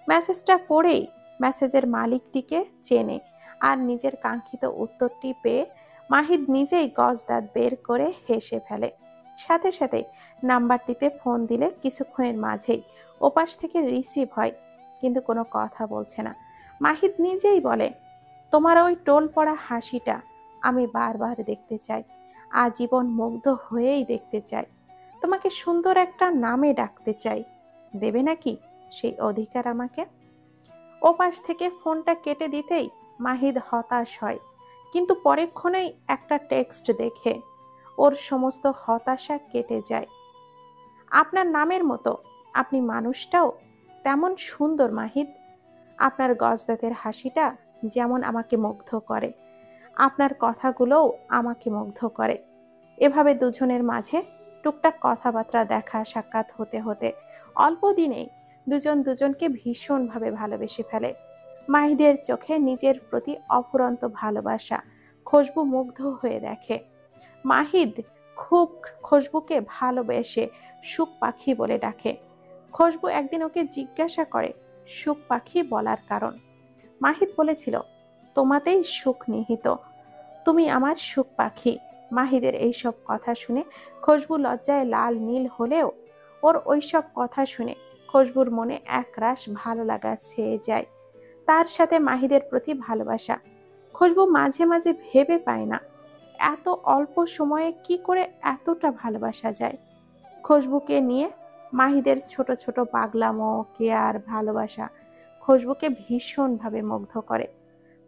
মেসেজটা পড়েই মেসেজের মালিকটিকে চেনে, আর নিজের কাঙ্ক্ষিত উত্তরটি পেয়ে মাহিদ নিজেই গজদাঁত বের করে হেসে ফেলে। সাথে সাথে নাম্বারটিতে ফোন দিলে কিছুক্ষণের মাঝেই ওপাশ থেকে রিসিভ হয়, কিন্তু কোনো কথা বলছে না। মাহিদ নিজেই বলে, তোমার ওই টোল পড়া হাসিটা আমি বারবার দেখতে চাই, আজীবন মুগ্ধ হয়েই দেখতে চাই। তোমাকে সুন্দর একটা নামে ডাকতে চাই, দেবে নাকি সেই অধিকার আমাকে? ওপাশ থেকে ফোনটা কেটে দিতেই মাহিদ হতাশ হয়, কিন্তু পরেক্ষণেই একটা টেক্সট দেখে ওর সমস্ত হতাশা কেটে যায়। আপনার নামের মতো আপনি মানুষটাও তেমন সুন্দর মাহিদ। আপনার গজদাতের হাসিটা যেমন আমাকে মুগ্ধ করে, আপনার কথাগুলোও আমাকে মুগ্ধ করে। এভাবে দুজনের মাঝে টুকটাক কথাবার্তা দেখা সাক্ষাৎ হতে হতে অল্প দিনেই দুজন দুজনকে ভীষণভাবে ভালোবেসে ফেলে। মাহিদের চোখে নিজের প্রতি অফুরন্ত ভালোবাসা খুশবু মুগ্ধ হয়ে দেখে। মাহিদ খুব খুশবুকে ভালোবেসে সুখ পাখি বলে ডাকে। খুশবু একদিন ওকে জিজ্ঞাসা করে সুখ পাখি বলার কারণ। মাহিদ বলেছিল, তোমাতেই সুখ নিহিত, তুমি আমার সুখ পাখি। মাহিদের এইসব কথা শুনে খুশবু লজ্জায় লাল নীল হলেও ওর ওইসব কথা শুনে খুশবুর মনে একরাশ ভালো লাগা ছেয়ে যায়। তার সাথে মাহিদের প্রতি ভালোবাসা। খুশবু মাঝে মাঝে ভেবে পায় না এত অল্প সময়ে কি করে এতটা ভালোবাসা যায়। খুশবুকে নিয়ে মাহিদের ছোট ছোট পাগলামো, কেয়ার, ভালোবাসা খুশবুকে ভীষণভাবে মুগ্ধ করে।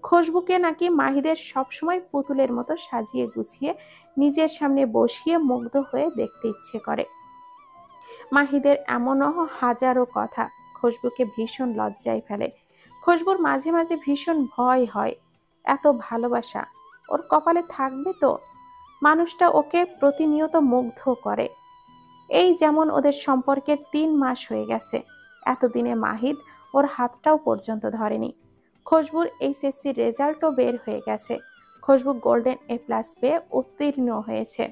খুশবুকে নাকি মাহিদের সবসময় পুতুলের মতো সাজিয়ে গুছিয়ে নিজের সামনে বসিয়ে মুগ্ধ হয়ে দেখতে ইচ্ছে করে। মাহিদের এমনও হাজারো কথা খুশবুকে ভীষণ লজ্জায় ফেলে। খুশবুর মাঝে মাঝে ভীষণ ভয় হয়, এত ভালোবাসা ওর কপালে থাকবে তো? মানুষটা ওকে প্রতিনিয়ত মুগ্ধ করে। এই যেমন ওদের সম্পর্কের 3 মাস হয়ে গেছে, এতদিনে মাহিদ ওর হাতটাও পর্যন্ত ধরেনি। খুশবুর এইচএসসি রেজাল্টও বের হয়ে গেছে। খুশবু গোল্ডেন A+ পেয়ে উত্তীর্ণ হয়েছে।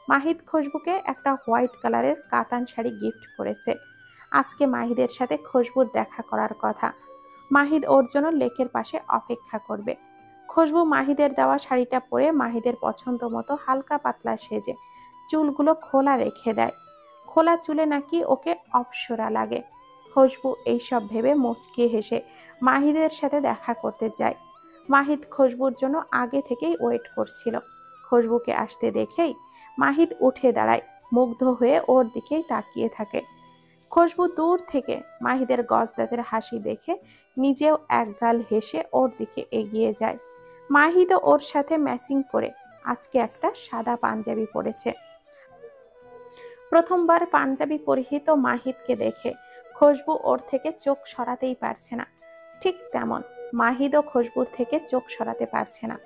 মাহিদ খুশবুকে একটা হোয়াইট কালারের কাতান শাড়ি গিফট করেছে। আজকে মাহিদের সাথে খুশবুর দেখা করার কথা। মাহিদ ওর জন্য লেকের পাশে অপেক্ষা করবে। খুশবু মাহিদের দেওয়া শাড়িটা পরে মাহিদের পছন্দ মতো হালকা পাতলা সেজে চুলগুলো খোলা রেখে দেয়। খোলা চুলে নাকি ওকে অপ্সরা লাগে। খুশবু এইসব ভেবে মুচকি হেসে মাহিদের সাথে দেখা করতে যায়। মাহিদ খুশবুর জন্য আগে থেকেই ওয়েট করছিল। খুশবুকে আসতে দেখেই মাহিদ উঠে দাঁড়ায়, মুগ্ধ হয়ে ওর দিকেই তাকিয়ে থাকে। খুশবু দূর থেকে মাহিদের গজদাতের হাসি দেখে নিজেও একগাল হেসে ওর দিকে এগিয়ে যায়। মাহিদও ওর সাথে ম্যাচিং করে আজকে একটা সাদা পাঞ্জাবি পরেছে। প্রথমবার পাঞ্জাবি পরিহিত মাহিদকে দেখে খুশবু ওর থেকে চোখ সরাতেই পারছে না। ঠিক তেমন মাহিদও খুশবুর থেকে চোখ সরাতে পারছে না।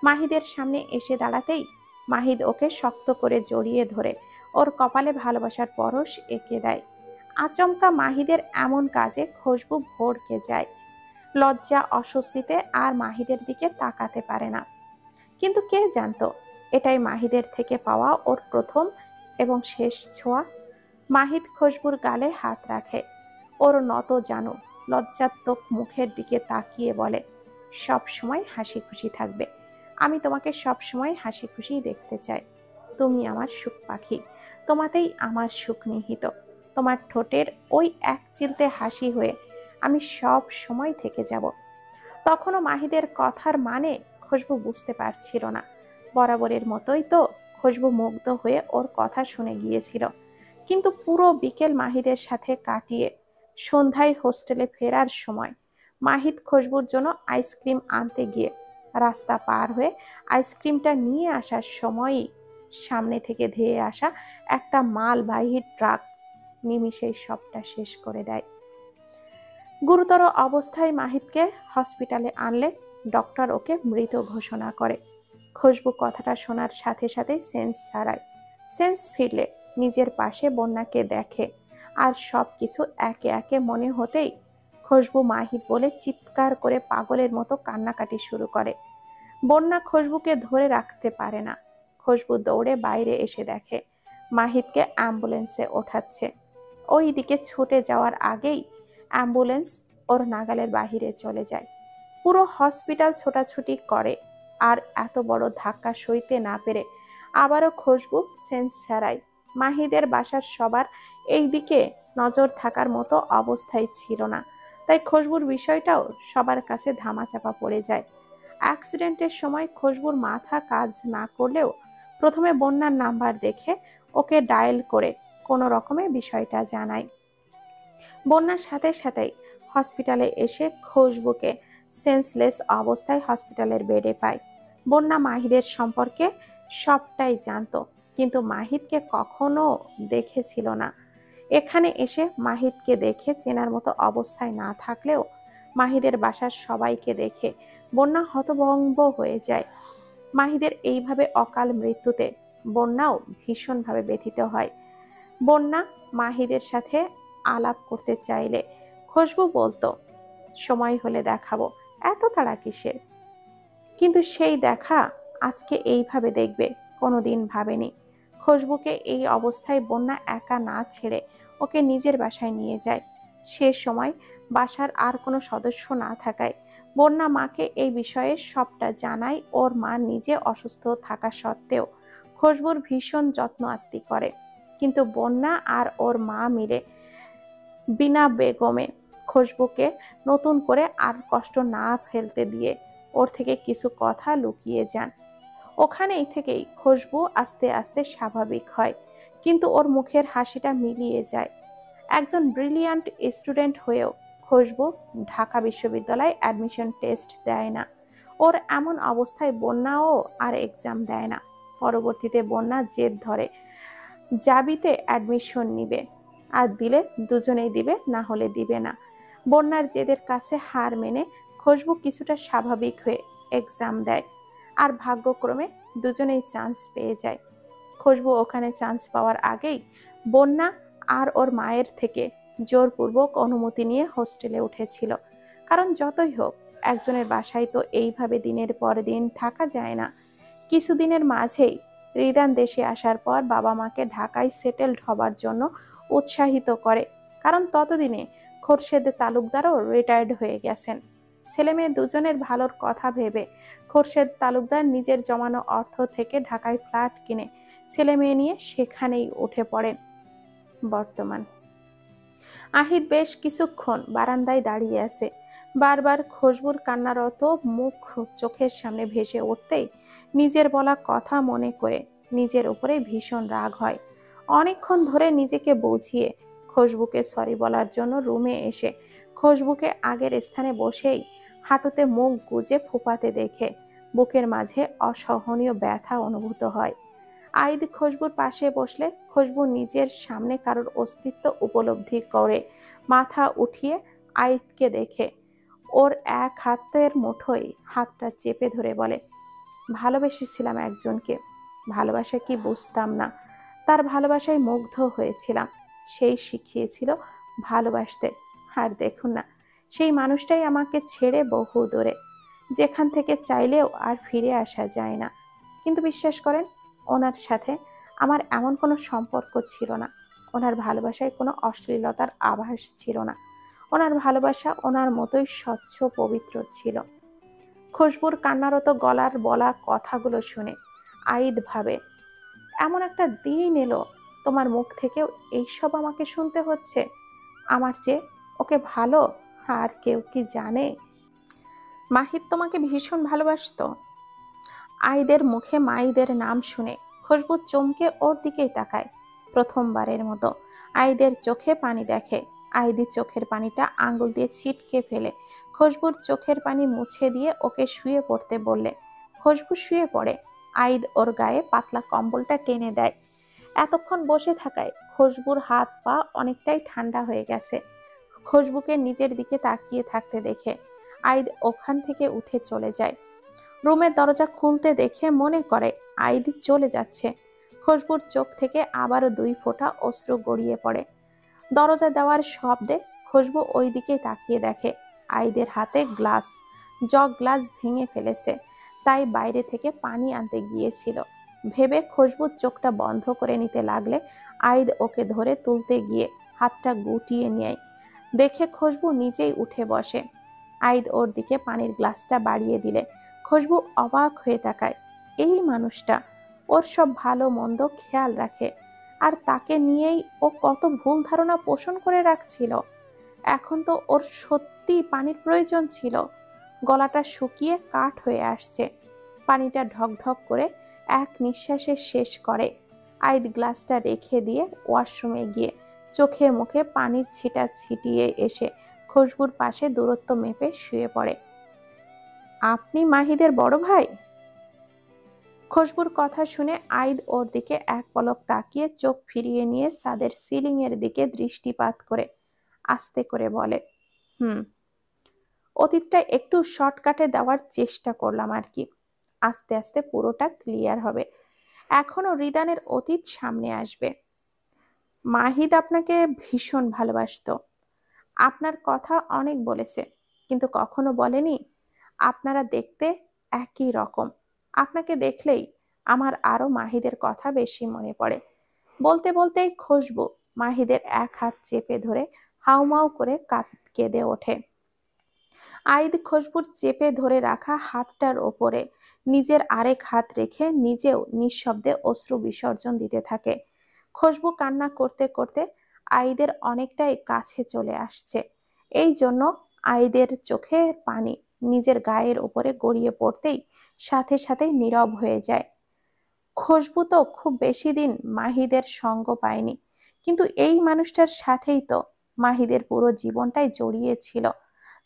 মাহিদের সামনে এসে দাঁড়াতেই মাহিদ ওকে শক্ত করে জড়িয়ে ধরে ওর কপালে ভালোবাসার পরশ এঁকে দেয়। আচমকা মাহিদের এমন কাজে খুশবু ভড়কে যায়। লজ্জা অস্বস্তিতে আর মাহিদের দিকে তাকাতে পারে না। কিন্তু কে জানতো এটাই মাহিদের থেকে পাওয়া ওর প্রথম এবং শেষ ছোঁয়া। মাহিদ খুশবুর গালে হাত রাখে। ওর নত জানু লজ্জাত্মক মুখের দিকে তাকিয়ে বলে, সব সময় হাসি খুশি থাকবে। আমি তোমাকে সব সময় হাসি খুশি দেখতে চাই। তুমি আমার সুখ পাখি, তোমাতেই আমার সুখ নিহিত। তোমার ঠোঁটের ওই এক চিলতে হাসি হয়ে আমি সব সময় থেকে যাব। তখনও মাহিদের কথার মানে খুশবু বুঝতে পারছিল না। বরাবরের মতোই তো খুশবু মুগ্ধ হয়ে ওর কথা শুনে গিয়েছিল। কিন্তু পুরো বিকেল মাহিদের সাথে কাটিয়ে সন্ধ্যায় হোস্টেলে ফেরার সময় মাহিদ খুশবুর জন্য আইসক্রিম আনতে গিয়ে রাস্তা পার হয়ে আইসক্রিমটা নিয়ে আসার সময়ই সামনে থেকে ধেয়ে আসা একটা মালবাহী ট্রাক নিমিষেই সবটা শেষ করে দেয়। গুরুতর অবস্থায় মাহিদকে হসপিটালে আনলে ডক্টর ওকে মৃত ঘোষণা করে। খুশবু কথাটা শোনার সাথে সাথে সেন্স হারায়। সেন্স ফিরলে নিজের পাশে বন্যাকে দেখে, আর সব কিছু একে একে মনে হতেই খুশবু মাহিদ বলে চিৎকার করে পাগলের মতো কান্নাকাটি শুরু করে। বন্যা খুশবুকে ধরে রাখতে পারে না। খুশবু দৌড়ে বাইরে এসে দেখে মাহিদকে অ্যাম্বুলেন্সে ওঠাচ্ছে। ওই দিকে ছুটে যাওয়ার আগেই অ্যাম্বুলেন্স ওর নাগালের বাহিরে চলে যায়। পুরো হসপিটাল ছোটাছুটি করে, আর এত বড় ধাক্কা সইতে না পেরে আবারও খুশবু সেন্স হারায়। মাহিদের বাসার সবার এই দিকে নজর থাকার মতো অবস্থায় ছিল না, তাই খুশবুর বিষয়টাও সবার কাছে ধামাচাপা পড়ে যায়। অ্যাক্সিডেন্টের সময় খুশবুর মাথা কাজ না করলেও প্রথমে বন্যার নাম্বার দেখে ওকে ডায়াল করে কোনো রকমে বিষয়টা জানায়। বন্যার সাথে সাথেই হসপিটালে এসে খুশবুকে সেন্সলেস অবস্থায় হসপিটালের বেডে পায়। বন্যা মাহিদের সম্পর্কে সবটাই জানতো, কিন্তু মাহিদকে কখনো দেখেছিল না। এখানে এসে মাহিদকে দেখে চেনার মতো অবস্থায় না থাকলেও মাহিদের বাসার সবাইকে দেখে বন্যা হতভম্ব হয়ে যায়। মাহিদের এইভাবে অকাল মৃত্যুতে বন্যাও ভীষণভাবে ব্যথিত হয়। বন্যা মাহিদের সাথে আলাপ করতে চাইলে খুশবু বলতো, সময় হলে দেখাবো, এত তাড়া কিসের? কিন্তু সেই দেখা আজকে এইভাবে দেখবে কোনোদিন ভাবেনি। খুশবুকে এই অবস্থায় বন্যা একা না ছেড়ে ওকে নিজের বাসায় নিয়ে যায়। সে সময় বাসার আর কোনো সদস্য না থাকায় বন্যা মাকে এই বিষয়ে সবটা জানায়। ওর মা নিজে অসুস্থ থাকা সত্ত্বেও খুশবুর ভীষণ যত্ন আত্তি করে। কিন্তু বন্যা আর ওর মা মিলে বিনা বেগমে খুশবুকে নতুন করে আর কষ্ট না ফেলতে দিয়ে ওর থেকে কিছু কথা লুকিয়ে যান। ওখানেই থেকেই খুশবু আস্তে আস্তে স্বাভাবিক হয়, কিন্তু ওর মুখের হাসিটা মিলিয়ে যায়। একজন ব্রিলিয়ান্ট স্টুডেন্ট হয়েও খুশবু ঢাকা বিশ্ববিদ্যালয়ে অ্যাডমিশন টেস্ট দেয় না। ওর এমন অবস্থায় বন্যাও আর এক্সাম দেয় না। পরবর্তীতে বন্যা জেদ ধরে জাবিতে অ্যাডমিশন নিবে, আর দিলে দুজনেই দিবে, না হলে দিবে না। বন্যার জেদের কাছে হার মেনে খুশবু কিছুটা স্বাভাবিক হয়ে এক্সাম দেয়, আর ভাগ্যক্রমে দুজনেই চান্স পেয়ে যায়। খুশবু ওখানে চান্স পাওয়ার আগেই বন্যা আর ওর মায়ের থেকে জোরপূর্বক অনুমতি নিয়ে হোস্টেলে উঠেছিল। কারণ যতই হোক, একজনের বাসায় তো এইভাবে দিনের পর দিন থাকা যায় না। কিছুদিনের মাঝেই রিদান দেশে আসার পর বাবা মাকে ঢাকায় সেটেলড হবার জন্য উৎসাহিত করে, কারণ ততদিনে খোরশেদ তালুকদারও রিটায়ার্ড হয়ে গেছেন। ছেলে মেয়ে দুজনের ভালোর কথা ভেবে খোরশেদ তালুকদার নিজের জমানো অর্থ থেকে ঢাকায় ফ্ল্যাট কিনে ছেলে মেয়ে নিয়ে সেখানেই উঠে পড়েন। বর্তমান আহিদ বেশ কিছুক্ষণ বারান্দায় দাঁড়িয়ে আছে। বারবার খুশবুর কান্নারত মুখ চোখের সামনে ভেসে উঠতেই নিজের বলা কথা মনে করে নিজের উপরে ভীষণ রাগ হয়। অনেকক্ষণ ধরে নিজেকে বুঝিয়ে খুশবুকে সরি বলার জন্য রুমে এসে খুশবুকে আগের স্থানে বসেই হাঁটুতে মুখ গুজে ফুপাতে দেখে বুকের মাঝে অসহনীয় ব্যথা অনুভূত হয়। আইদ খুশবুর পাশে বসলে খুশবু নিজের সামনে কারোর অস্তিত্ব উপলব্ধি করে মাথা উঠিয়ে আইদকে দেখে ওর এক হাতের মুঠোয় হাতটা চেপে ধরে বলে, ভালোবেসেছিলাম একজনকে, ভালোবাসা কি বুঝতাম না, তার ভালোবাসায় মুগ্ধ হয়েছিলাম, সেই শিখিয়েছিল ভালোবাসতে। আর দেখুন না, সেই মানুষটাই আমাকে ছেড়ে বহু দূরে, যেখান থেকে চাইলেও আর ফিরে আসা যায় না। কিন্তু বিশ্বাস করেন, ওনার সাথে আমার এমন কোনো সম্পর্ক ছিল না। ওনার ভালোবাসায় কোনো অশ্লীলতার আভাস ছিল না। ওনার ভালোবাসা ওনার মতোই স্বচ্ছ পবিত্র ছিল। খুশবুর কান্নারত গলার বলা কথাগুলো শুনে আইদ ভাবে, এমন একটা দিন এলো তোমার মুখ থেকেও এইসব আমাকে শুনতে হচ্ছে। আমার চেয়ে ওকে ভালো আর কেউ কি জানে? মাহিদ তোমাকে ভীষণ ভালোবাসতো। আইদের মুখে মাইদের নাম শুনে খুশবু চমকে ওর দিকেই তাকায়। প্রথমবারের মতো আইদের চোখে পানি দেখে। আইদি চোখের পানিটা আঙ্গুল দিয়ে ছিটকে ফেলে খুশবুর চোখের পানি মুছে দিয়ে ওকে শুয়ে পড়তে বললে খুশবু শুয়ে পড়ে। আইদ ওর গায়ে পাতলা কম্বলটা টেনে দেয়। এতক্ষণ বসে থাকায় খুশবুর হাত পা অনেকটাই ঠান্ডা হয়ে গেছে। খুশবুকে নিজের দিকে তাকিয়ে থাকতে দেখে আইদ ওখান থেকে উঠে চলে যায়। রুমের দরজা খুলতে দেখে মনে করে আইদ চলে যাচ্ছে। খুশবুর চোখ থেকে আবারও 2 ফোঁটা অশ্রু গড়িয়ে পড়ে। দরজা দেওয়ার শব্দে খুশবু ওই দিকে তাকিয়ে দেখে আইদের হাতে গ্লাস, জগ গ্লাস ভেঙে ফেলেছে, তাই বাইরে থেকে পানি আনতে গিয়েছিল ভেবে খুশবুর চোখটা বন্ধ করে নিতে লাগলে আইদ ওকে ধরে তুলতে গিয়ে হাতটা গুটিয়ে নেয়। দেখে খুশবু নিজেই উঠে বসে। আইদ ওর দিকে পানির গ্লাসটা বাড়িয়ে দিলে খুশবু অবাক হয়ে তাকায়। এই মানুষটা ওর সব ভালো মন্দ খেয়াল রাখে, আর তাকে নিয়েই ও কত ভুল ধারণা পোষণ করে রাখছিল। এখন তো ওর সত্যি পানির প্রয়োজন ছিল। গলাটা শুকিয়ে কাঠ হয়ে আসছে। পানিটা ঢকঢক করে এক নিঃশ্বাসে শেষ করে। আইদ গ্লাসটা রেখে দিয়ে ওয়াশরুমে গিয়ে চোখে মুখে পানির ছিটা ছিটিয়ে এসে খুশবুর পাশে দূরত্ব মেপে শুয়ে পড়ে। আপনি মাহিদের বড় ভাই? খুশবুর কথা শুনে আইদ ওর দিকে এক পলক তাকিয়ে চোখ ফিরিয়ে নিয়ে ছাদের সিলিং এর দিকে দৃষ্টিপাত করে আস্তে করে বলে, হুম। অতীতটা একটু শর্টকাটে দেওয়ার চেষ্টা করলাম আর কি। আস্তে আস্তে পুরোটা ক্লিয়ার হবে। এখনো রিদানের অতীত সামনে আসবে। মাহিদ আপনাকে ভীষণ ভালোবাসতো। আপনার কথা অনেক বলেছে, কিন্তু কখনো বলেনি আপনারা দেখতে একই রকম। আপনাকে দেখলেই আমার আরো মাহিদের কথা বেশি মনে পড়ে। বলতে বলতেই খুশবু মাহিদের এক হাত চেপে ধরে হাউমাউ করে কেঁদে ওঠে। আইদ খুশবুর চেপে ধরে রাখা হাতটার ওপরে নিজের আরেক হাত রেখে নিজেও নিঃশব্দে অশ্রু বিসর্জন দিতে থাকে। খুশবু কান্না করতে করতে আইদের অনেকটাই কাছে চলে আসছে। এই জন্য আইদের চোখের পানি নিজের গায়ের উপরে গড়িয়ে পড়তেই সাথে সাথে নীরব হয়ে যায়। খুশবু তো খুব বেশি দিন মাহিদের সঙ্গ পায়নি, কিন্তু এই মানুষটার সাথেই তো মাহিদের পুরো জীবনটাই জড়িয়ে ছিল।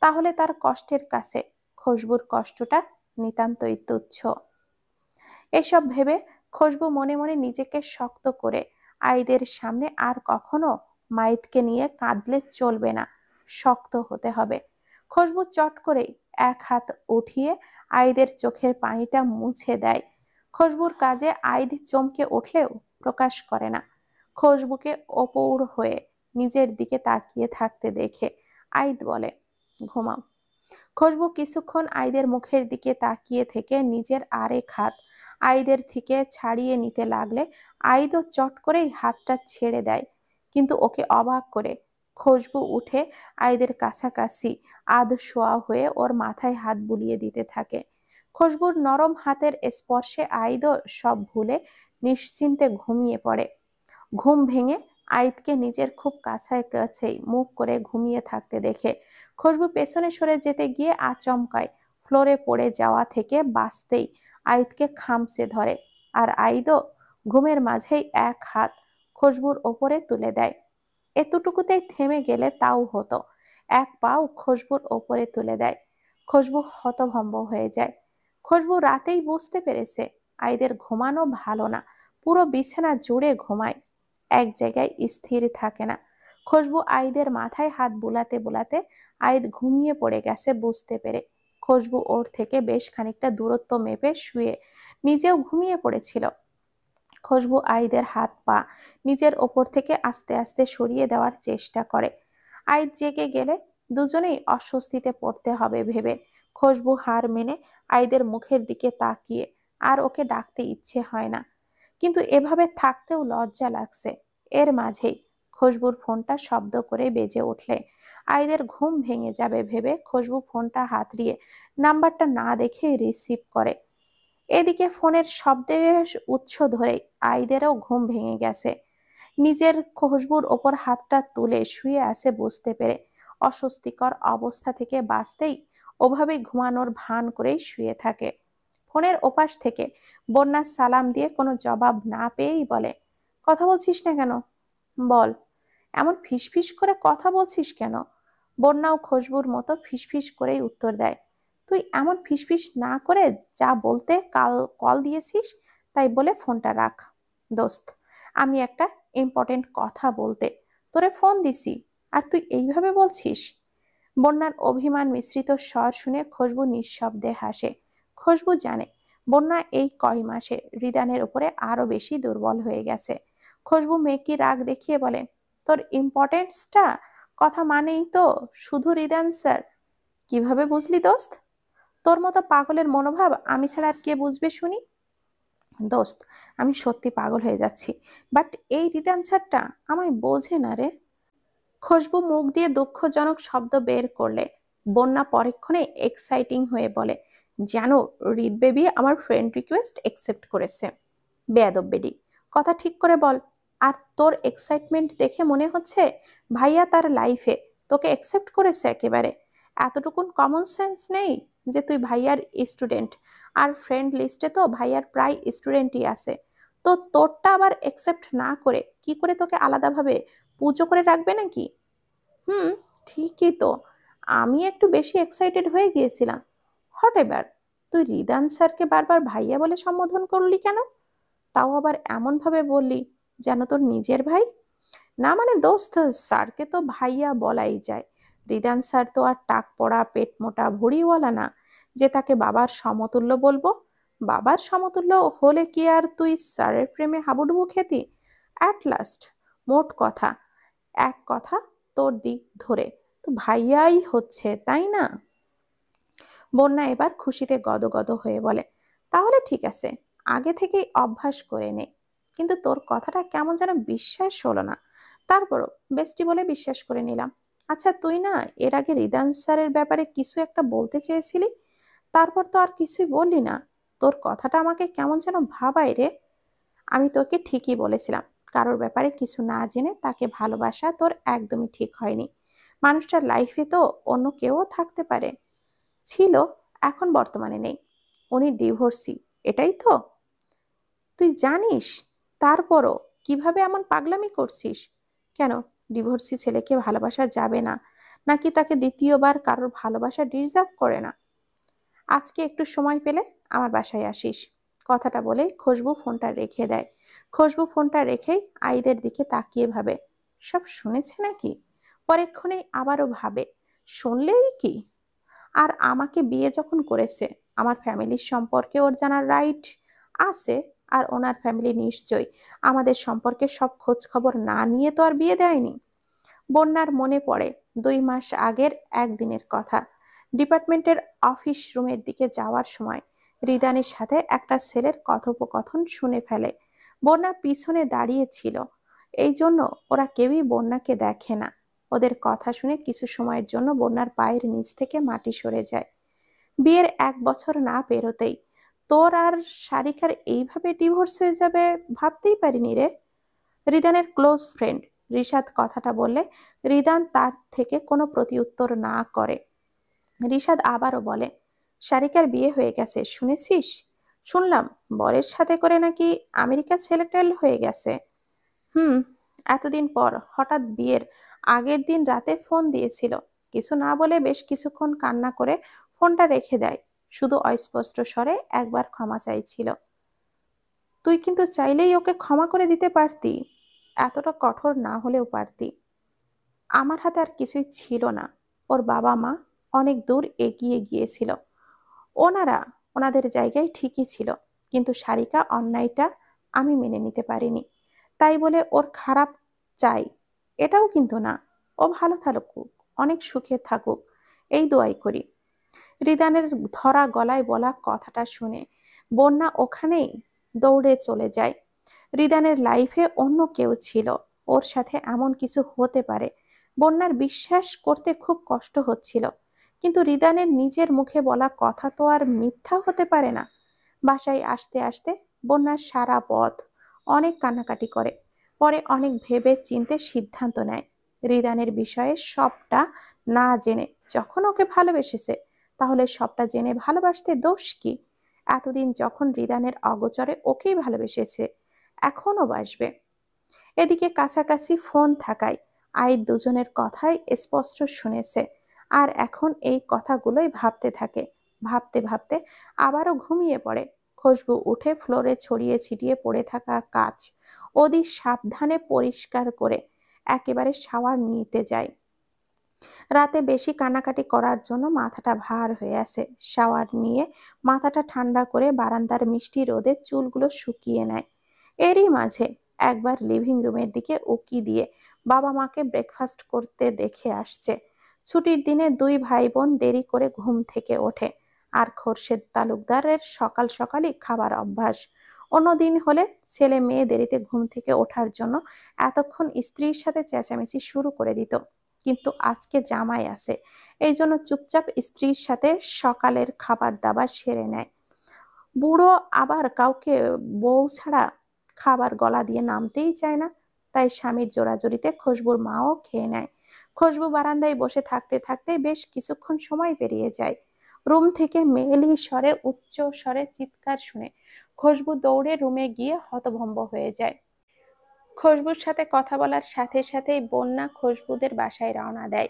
তাহলে তার কষ্টের কাছে খুশবুর কষ্টটা নিতান্তই তুচ্ছ। এসব ভেবে খুশবু মনে মনে নিজেকে শক্ত করে আইদের সামনে আর কখনো মাইতকে নিয়ে কাঁদলে চলবে না, শক্ত হতে হবে। খুশবু চট করেই এক হাত উঠিয়ে আইদের চোখের পানিটা মুছে দেয়। খুশবুর কাজে আইদ চমকে উঠলেও প্রকাশ করে না। খুশবুকে অপূর হয়ে নিজের দিকে তাকিয়ে থাকতে দেখে আইদ বলে, ঘুমাও। খুশবু কিছুক্ষণ আইদের মুখের দিকে তাকিয়ে থেকে নিজের আরেক হাত আইদের থেকে ছাড়িয়ে নিতে লাগলে আইদও চট করেই হাতটা ছেড়ে দেয়। কিন্তু ওকে অবাক করে খুশবু উঠে আইদের কাছাকাছি আধ শোয়া হয়ে ওর মাথায় হাত বুলিয়ে দিতে থাকে। খুশবুর নরম হাতের স্পর্শে আইদও সব ভুলে নিশ্চিন্তে ঘুমিয়ে পড়ে। ঘুম ভেঙে আইদকে নিজের খুব কাছেই মুখ করে ঘুমিয়ে থাকতে দেখে খুশবু পেছনে সরে যেতে গিয়ে আচমকায় ফ্লোরে পড়ে যাওয়া থেকে বাঁচতেই আইদকে খামচে ধরে, আর আইদও ঘুমের মাঝেই এক হাত খুশবুর ওপরে তুলে দেয়। এতটুকুতেই থেমে গেলে তাও হতো, এক পাও খুশবুর ওপরে তুলে দেয়। খুশবু হতভম্ব হয়ে যায়। খুশবু রাতেই বুঝতে পেরেছে আইদের ঘুমানো ভালো না, পুরো বিছানা জুড়ে ঘুমায়, এক জায়গায় স্থির থাকে না। খুশবু আইদের মাথায় হাত বুলাতে বুলাতে আইদ ঘুমিয়ে পড়ে গেছে বুঝতে পেরে খুশবু ওর থেকে বেশ খানিকটা দূরত্ব মেপে শুয়ে নিজেও ঘুমিয়ে পড়েছিল। খুশবু আইদের হাত পা নিজের ওপর থেকে আস্তে আস্তে সরিয়ে দেওয়ার চেষ্টা করে। আইদ জেগে গেলে দুজনেই অস্বস্তিতে পড়তে হবে ভেবে খুশবু হার মেনে আইদের মুখের দিকে তাকিয়ে আর ওকে ডাকতে ইচ্ছে হয় না, কিন্তু এভাবে থাকতেও লজ্জা লাগছে। এর মাঝেই খুশবুর ফোনটা শব্দ করে বেজে উঠলে আইদের ঘুম ভেঙে যাবে ভেবে খুশবু ফোনটা হাতড়িয়ে নাম্বারটা না দেখে রিসিভ করে। এদিকে ফোনের শব্দের উৎস ধরেই আইদেরও ঘুম ভেঙে গেছে। নিজের খুশবুর ওপর হাতটা তুলে শুয়ে আছে বুঝতে পেরে অস্বস্তিকর অবস্থা থেকে বাঁচতেই ওভাবে ঘুমানোর ভান করেই শুয়ে থাকে। ফোনের ওপাশ থেকে বন্যা সালাম দিয়ে কোনো জবাব না পেয়েই বলে, কথা বলছিস না কেন? বল। এমন ফিসফিস করে কথা বলছিস কেন? বন্যাও খুশবুর মতো ফিসফিস করেই উত্তর দেয়, তুই এমন ফিসফিস না করে যা বলতে কাল কল দিয়েছিস তাই বলে ফোনটা রাখ। দোস্ত, আমি একটা ইম্পর্টেন্ট কথা বলতে তোরে ফোন দিছি, আর তুই এইভাবে বলছিস? বন্যার অভিমান মিশ্রিত স্বর শুনে খুশবু নিঃশব্দে হাসে। খুশবু জানে বন্যা এই কয় মাসে রিদানের উপরে আরো বেশি দুর্বল হয়ে গেছে। খুশবু মেকি রাগ দেখিয়ে বলে, তোর ইম্পর্টেন্সটা কথা মানেই তো শুধু রিদান স্যার। কিভাবে বুঝলি দোস্ত? তোর মতো পাগলের মনোভাব আমি ছাড়া আর কে বুঝবে শুনি? দোস্ত, আমি সত্যি পাগল হয়ে যাচ্ছি, বাট এই রিদান স্যারটা আমায় বোঝে না রে। খুশবু মুখ দিয়ে দুঃখজনক শব্দ বের করলে বন্যা পরক্ষণে এক্সাইটিং হয়ে বলে, জানো রিদ বেবি আমার ফ্রেন্ড রিকোয়েস্ট একসেপ্ট করেছে। বেয়াদব বেডি, কথা ঠিক করে বল। আর তোর এক্সাইটমেন্ট দেখে মনে হচ্ছে ভাইয়া তার লাইফে তোকে একসেপ্ট করেছে একেবারে। এতটুকুন কমন সেন্স নেই যে তুই ভাইয়ার স্টুডেন্ট, আর ফ্রেন্ড লিস্টে তো ভাইয়ার প্রায় স্টুডেন্টই আছে, তো তোরটা আবার একসেপ্ট না করে কি করে তোকে আলাদাভাবে পুজো করে রাখবে নাকি? হুম, ঠিকই তো, আমি একটু বেশি এক্সাইটেড হয়ে গিয়েছিলাম। হট এবার, তুই রিদান স্যারকে বারবার ভাইয়া বলে সম্বোধন করলি কেন? তাও আবার এমন ভাবে বললি যেন তোর নিজের ভাই। না মানে দোস্ত, স্যারকে তো ভাইয়া বলাই যায়। রিদান স্যার তো আর টাক পড়া পেট মোটা ভুঁড়িওয়ালা না যে তাকে বাবার সমতুল্য বলবো। বাবার সমতুল্য হলে কি আর তুই স্যারের প্রেমে হাবুডুবু খেতি? অ্যাট লাস্ট মোট কথা, এক কথা তোর দিক ধরে তো ভাইয়াই হচ্ছে, তাই না? বন্যা এবার খুশিতে গদগদ হয়ে বলে, তাহলে ঠিক আছে, আগে থেকেই অভ্যাস করে নে। কিন্তু তোর কথাটা কেমন যেন বিশ্বাস হলো না, তারপরও বেস্টি বলে বিশ্বাস করে নিলাম। আচ্ছা, তুই না এর আগে রিদান স্যারের ব্যাপারে কিছু একটা বলতে চেয়েছিলি, তারপর তো আর কিছুই বললি না। তোর কথাটা আমাকে কেমন যেন ভাবায় রে। আমি তোকে ঠিকই বলেছিলাম, কারোর ব্যাপারে কিছু না জেনে তাকে ভালোবাসা তোর একদমই ঠিক হয়নি। মানুষটার লাইফে তো অন্য কেউ থাকতে পারে, ছিল, এখন বর্তমানে নেই। উনি ডিভোর্সি, এটাই তো তুই জানিস। তারপরও কিভাবে এমন পাগলামি করছিস? কেন, ডিভোর্সি ছেলেকে ভালোবাসা যাবে না নাকি তাকে দ্বিতীয়বার কারোর ভালোবাসা ডিজার্ভ করে না? আজকে একটু সময় পেলে আমার বাসায় আসিস। কথাটা বলে খুশবু ফোনটা রেখে দেয়। খুশবু ফোনটা রেখেই আইদের দিকে তাকিয়ে ভাবে, সব শুনেছে নাকি? পরেক্ষণেই আবারও ভাবে, শুনলেই কি? আর আমাকে বিয়ে যখন করেছে, আমার ফ্যামিলির সম্পর্কে ওর জানার রাইট আছে। আর ওনার ফ্যামিলি নিশ্চয়ই আমাদের সম্পর্কে সব খোঁজ খবর না নিয়ে তো আর বিয়ে দেয়নি। বন্যার মনে পড়ে 2 মাস আগের একদিনের কথা। ডিপার্টমেন্টের অফিস রুমের দিকে যাওয়ার সময় রিদানের সাথে একটা ছেলের কথোপকথন শুনে ফেলে। বন্যা পিছনে দাঁড়িয়ে ছিল, এই জন্য ওরা কেউই বন্যাকে দেখে না। ওদের কথা শুনে কিছু সময়ের জন্য বন্যার পায়ের নিচ থেকে মাটি সরে যায়। বিয়ের 1 বছর না পেরোতেই তোর আর সারিকার এইভাবে ডিভোর্স হয়ে যাবে ভাবতেই পারিনি রে। রিদানের ক্লোজ ফ্রেন্ড রিশাদ কথাটা বললে রিদান তার থেকে কোনো প্রতিউত্তর না করে। রিশাদ আবারও বলে, সারিকার বিয়ে হয়ে গেছে শুনেছিস? শুনলাম বরের সাথে করে নাকি আমেরিকা সেটেল হয়ে গেছে। হুম। এতদিন পর হঠাৎ বিয়ের আগের দিন রাতে ফোন দিয়েছিল। কিছু না বলে বেশ কিছুক্ষণ কান্না করে ফোনটা রেখে দেয়। শুধু অস্পষ্ট স্বরে একবার ক্ষমা চাইছিল। তুই কিন্তু চাইলেই ওকে ক্ষমা করে দিতে পারতি, এতটা কঠোর না হলেও পারতি। আমার হাতে আর কিছুই ছিল না। ওর বাবা মা অনেক দূর এগিয়ে গিয়েছিল। ওনারা ওনাদের জায়গায় ঠিকই ছিল, কিন্তু সারিকা অন্যায়টা আমি মেনে নিতে পারিনি। তাই বলে ওর খারাপ চাই এটাও কিন্তু না। ও ভালো থাকুক, অনেক সুখে থাকুক, এই দোয়াই করি। রিদানের ধরা গলায় বলা কথাটা শুনে বন্যা ওখানেই দৌড়ে চলে যায়। রিদানের লাইফে অন্য কেউ ছিল, ওর সাথে এমন কিছু হতে পারে বন্যার বিশ্বাস করতে খুব কষ্ট হচ্ছিল। কিন্তু রিদানের নিজের মুখে বলা কথা তো আর মিথ্যা হতে পারে না। বাসায় আসতে আসতে বন্যার সারা পথ অনেক কান্নাকাটি করে। পরে অনেক ভেবে চিন্তে সিদ্ধান্ত নেয় রিদানের বিষয়ে সবটা না জেনে যখন ওকে ভালোবেসেছে, তাহলে সবটা জেনে ভালোবাসতে দোষ কি? এতদিন যখন রিদানের অগোচরে ওকেই ভালোবেসেছে, এখনো বাসবে। এদিকে কাছাকাছি ফোন থাকায় আইর দুজনের কথাই স্পষ্ট শুনেছে। আর এখন এই কথাগুলোই ভাবতে থাকে। ভাবতে ভাবতে আবারও ঘুমিয়ে পড়ে। খুশবু উঠে ফ্লোরে ছড়িয়ে ছিটিয়ে পড়ে থাকা কাচ অতি সাবধানে পরিষ্কার করে একেবারে শাওয়ার নিতে যায়। রাতে বেশি কান্নাকাটি করার জন্য মাথাটা ভার হয়ে আসে। শাওয়ার নিয়ে মাথাটা ঠান্ডা করে বারান্দার মিষ্টি রোদে চুলগুলো শুকিয়ে নেয়। এরই মাঝে একবার লিভিং রুমের দিকে উকি দিয়ে বাবা মাকে ব্রেকফাস্ট করতে দেখে আসছে। ছুটির দিনে 2 ভাই বোন দেরি করে ঘুম থেকে ওঠে। আর খোরশেদ তালুকদারের সকাল সকালই খাবার অভ্যাস। অন্য দিন হলে ছেলে মেয়ে দেরিতে ঘুম থেকে ওঠার জন্য এতক্ষণ স্ত্রীর সাথে চেঁচামেচি শুরু করে দিত, কিন্তু আজকে জামাই আছে, এই জন্য চুপচাপ স্ত্রীর সাথে সকালের খাবার দাবার সেরে নেয়। বুড়ো আবার কাউকে বউ ছাড়া খাবার গলা দিয়ে নামতেই চায় না। তাই স্বামীর জোরাজুরিতে খুশবুর মাও খেয়ে নেয়। খুশবু বারান্দায় বসে থাকতে থাকতে বেশ কিছুক্ষণ সময় পেরিয়ে যায়। রুম থেকে মেয়েলি স্বরে উচ্চ স্বরে চিৎকার শুনে খুশবু দৌড়ে রুমে গিয়ে হতভম্ব হয়ে যায়। খুশবুর সাথে কথা বলার সাথে সাথেই বন্যা খুশবুদের বাসায় রওনা দেয়।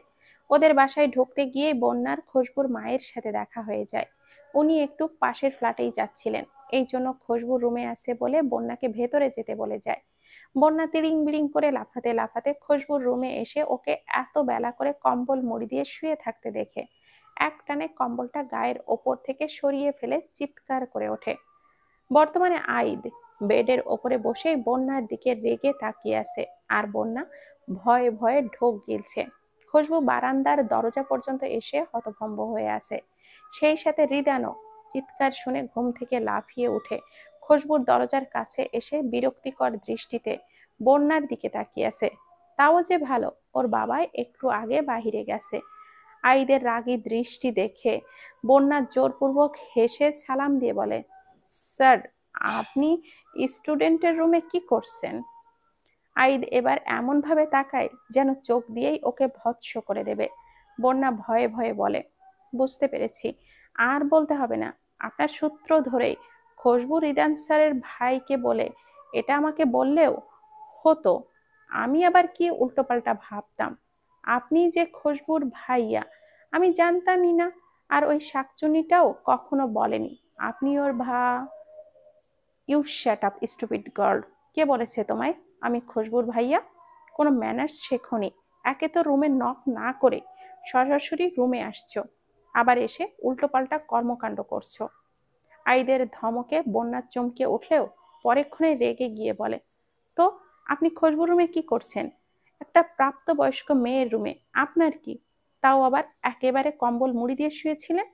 ওদের বাসায় ঢুকতে গিয়ে বন্যার খুশবুর মায়ের সাথে দেখা হয়ে যায়। উনি একটু পাশের ফ্ল্যাটেই যাচ্ছিলেন, এই জন্য খুশবু রুমে আসে বলে বন্যাকে ভেতরে যেতে বলে যায়। বন্যা তিরিং বিড়িং করে লাফাতে লাফাতে খুশবুর রুমে এসে ওকে এত বেলা করে কম্বল মুড়ি দিয়ে শুয়ে থাকতে দেখে একটানে কম্বলটা গায়ের ওপর থেকে সরিয়ে ফেলে চিৎকার করে ওঠে। বর্তমানে আইদ বেডের ওপরে বসে বন্যার দিকে রেগে তাকিয়ে আছে, আর বন্যা ভয়ে ভয়ে ঢোক গিলছে। খুশবু বারান্দার দরজা পর্যন্ত এসে হতভম্ব হয়ে আছে। সেই সাথে রিদানও চিৎকার শুনে ঘুম থেকে লাফিয়ে উঠে খুশবুর দরজার কাছে এসে বিরক্তিকর দৃষ্টিতে বন্যার দিকে তাকিয়ে আছে। তাও যে ভালো, ওর বাবা একটু আগে বাহিরে গেছে। আইদের রাগী দৃষ্টি দেখে বন্যা জোরপূর্বক হেসে সালাম দিয়ে বলে, স্যার, আপনি স্টুডেন্টের রুমে কি করছেন? আইদ এবার এমন ভাবে তাকায় যেন চোখ দিয়েই ওকে ভৎস করে দেবে। বন্যা ভয়ে ভয়ে বলে, বুঝতে পেরেছি, আর বলতে হবে না। আপনার সূত্র ধরেই খুশবু রিদান স্যারের ভাইকে বলে এটা আমাকে বললেও হতো। আমি আবার কি উল্টোপাল্টা ভাবতাম। আপনি যে খুশবুর ভাইয়া আমি জানতামই না। আর ওই শাকচুন্নিটাও কখনো বলেনি আপনি or you shut up stupid girl. কে বলেছে তোমায় আমি খুশবুর ভাইয়া? কোনো ম্যানার্স শেখনি। একে তো রুমে নক না করে সরাসরি রুমে আসছো, আবার এসে উল্টোপাল্টা কর্মকাণ্ড করছো। আইদের ধমকে বন্যা চমকে উঠলেও পরেক্ষণে রেগে গিয়ে বলে, তো আপনি খুশবু রুমে কি করছেন? একটা প্রাপ্তবয়স্ক মেয়ের রুমে আপনার কি? তাও আবার একেবারে কম্বল মুড়ি দিয়ে শুয়েছিলেন।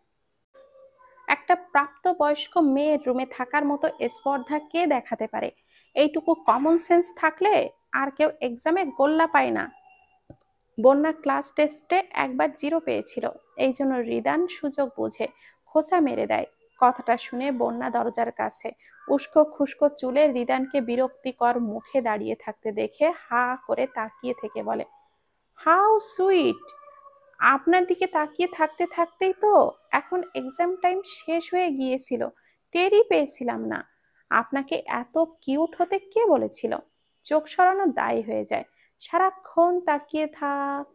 একটা প্রাপ্তবয়স্ক মেয়ের রুমে থাকার মতো স্পর্ধা কে দেখাতে পারে? এইটুকু কমন সেন্স থাকলে আর কেউ এক্সামে গোল্লা পায় না। বন্যা ক্লাস টেস্টে একবার 0 পেয়েছিল, এই জন্য রিদান সুযোগ বুঝে খোঁচা মেরে দেয়। কথাটা শুনে বন্যা দরজার কাছে উস্কো খুস্কো চুলে রিদানকে বিরক্তিকর মুখে দাঁড়িয়ে থাকতে দেখে হা করে তাকিয়ে থেকে বলে, হাউ সুইট। আপনার দিকে তাকিয়ে থাকতে থাকতেই তো এখন এক্সাম টাইম শেষ হয়ে গিয়েছিল, টেরই পেয়েছিলাম না। আপনাকে এত কিউট হতে কে বলেছিল? চোখ সরানো দায় হয়ে যায়। সারাক্ষণ তাকিয়ে থাক।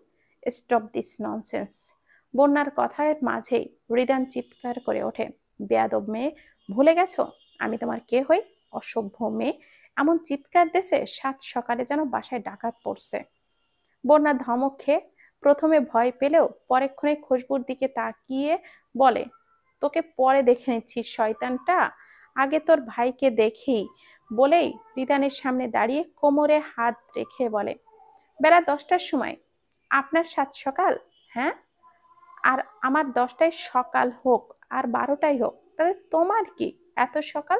Stop this nonsense. বন্যার কথার মাঝেই হৃদান চিৎকার করে ওঠে, বেয়াদব মেয়ে, ভুলে গেছো আমি তোমার কে হই? অসভ্য মেয়ে। এমন চিৎকার দেশে সাত সকালে যেন বাসায় ডাকাত পড়ছে। বন্যা ধমক খেয়ে প্রথমে ভয় পেলেও পরেক্ষণে খুশবুর দিকে তাকিয়ে বলে, তোকে পরে দেখে নিচ্ছি শয়তানটা, আগে তোর ভাইকে দেখি। বলেই রিদানের সামনে দাঁড়িয়ে কোমরে হাত রেখে বলে, বেলা 10টার সময় আপনার সাত সকাল? হ্যাঁ, আর আমার 10টায় সকাল হোক আর 12টাই হোক, তাহলে তোমার কি? এত সকাল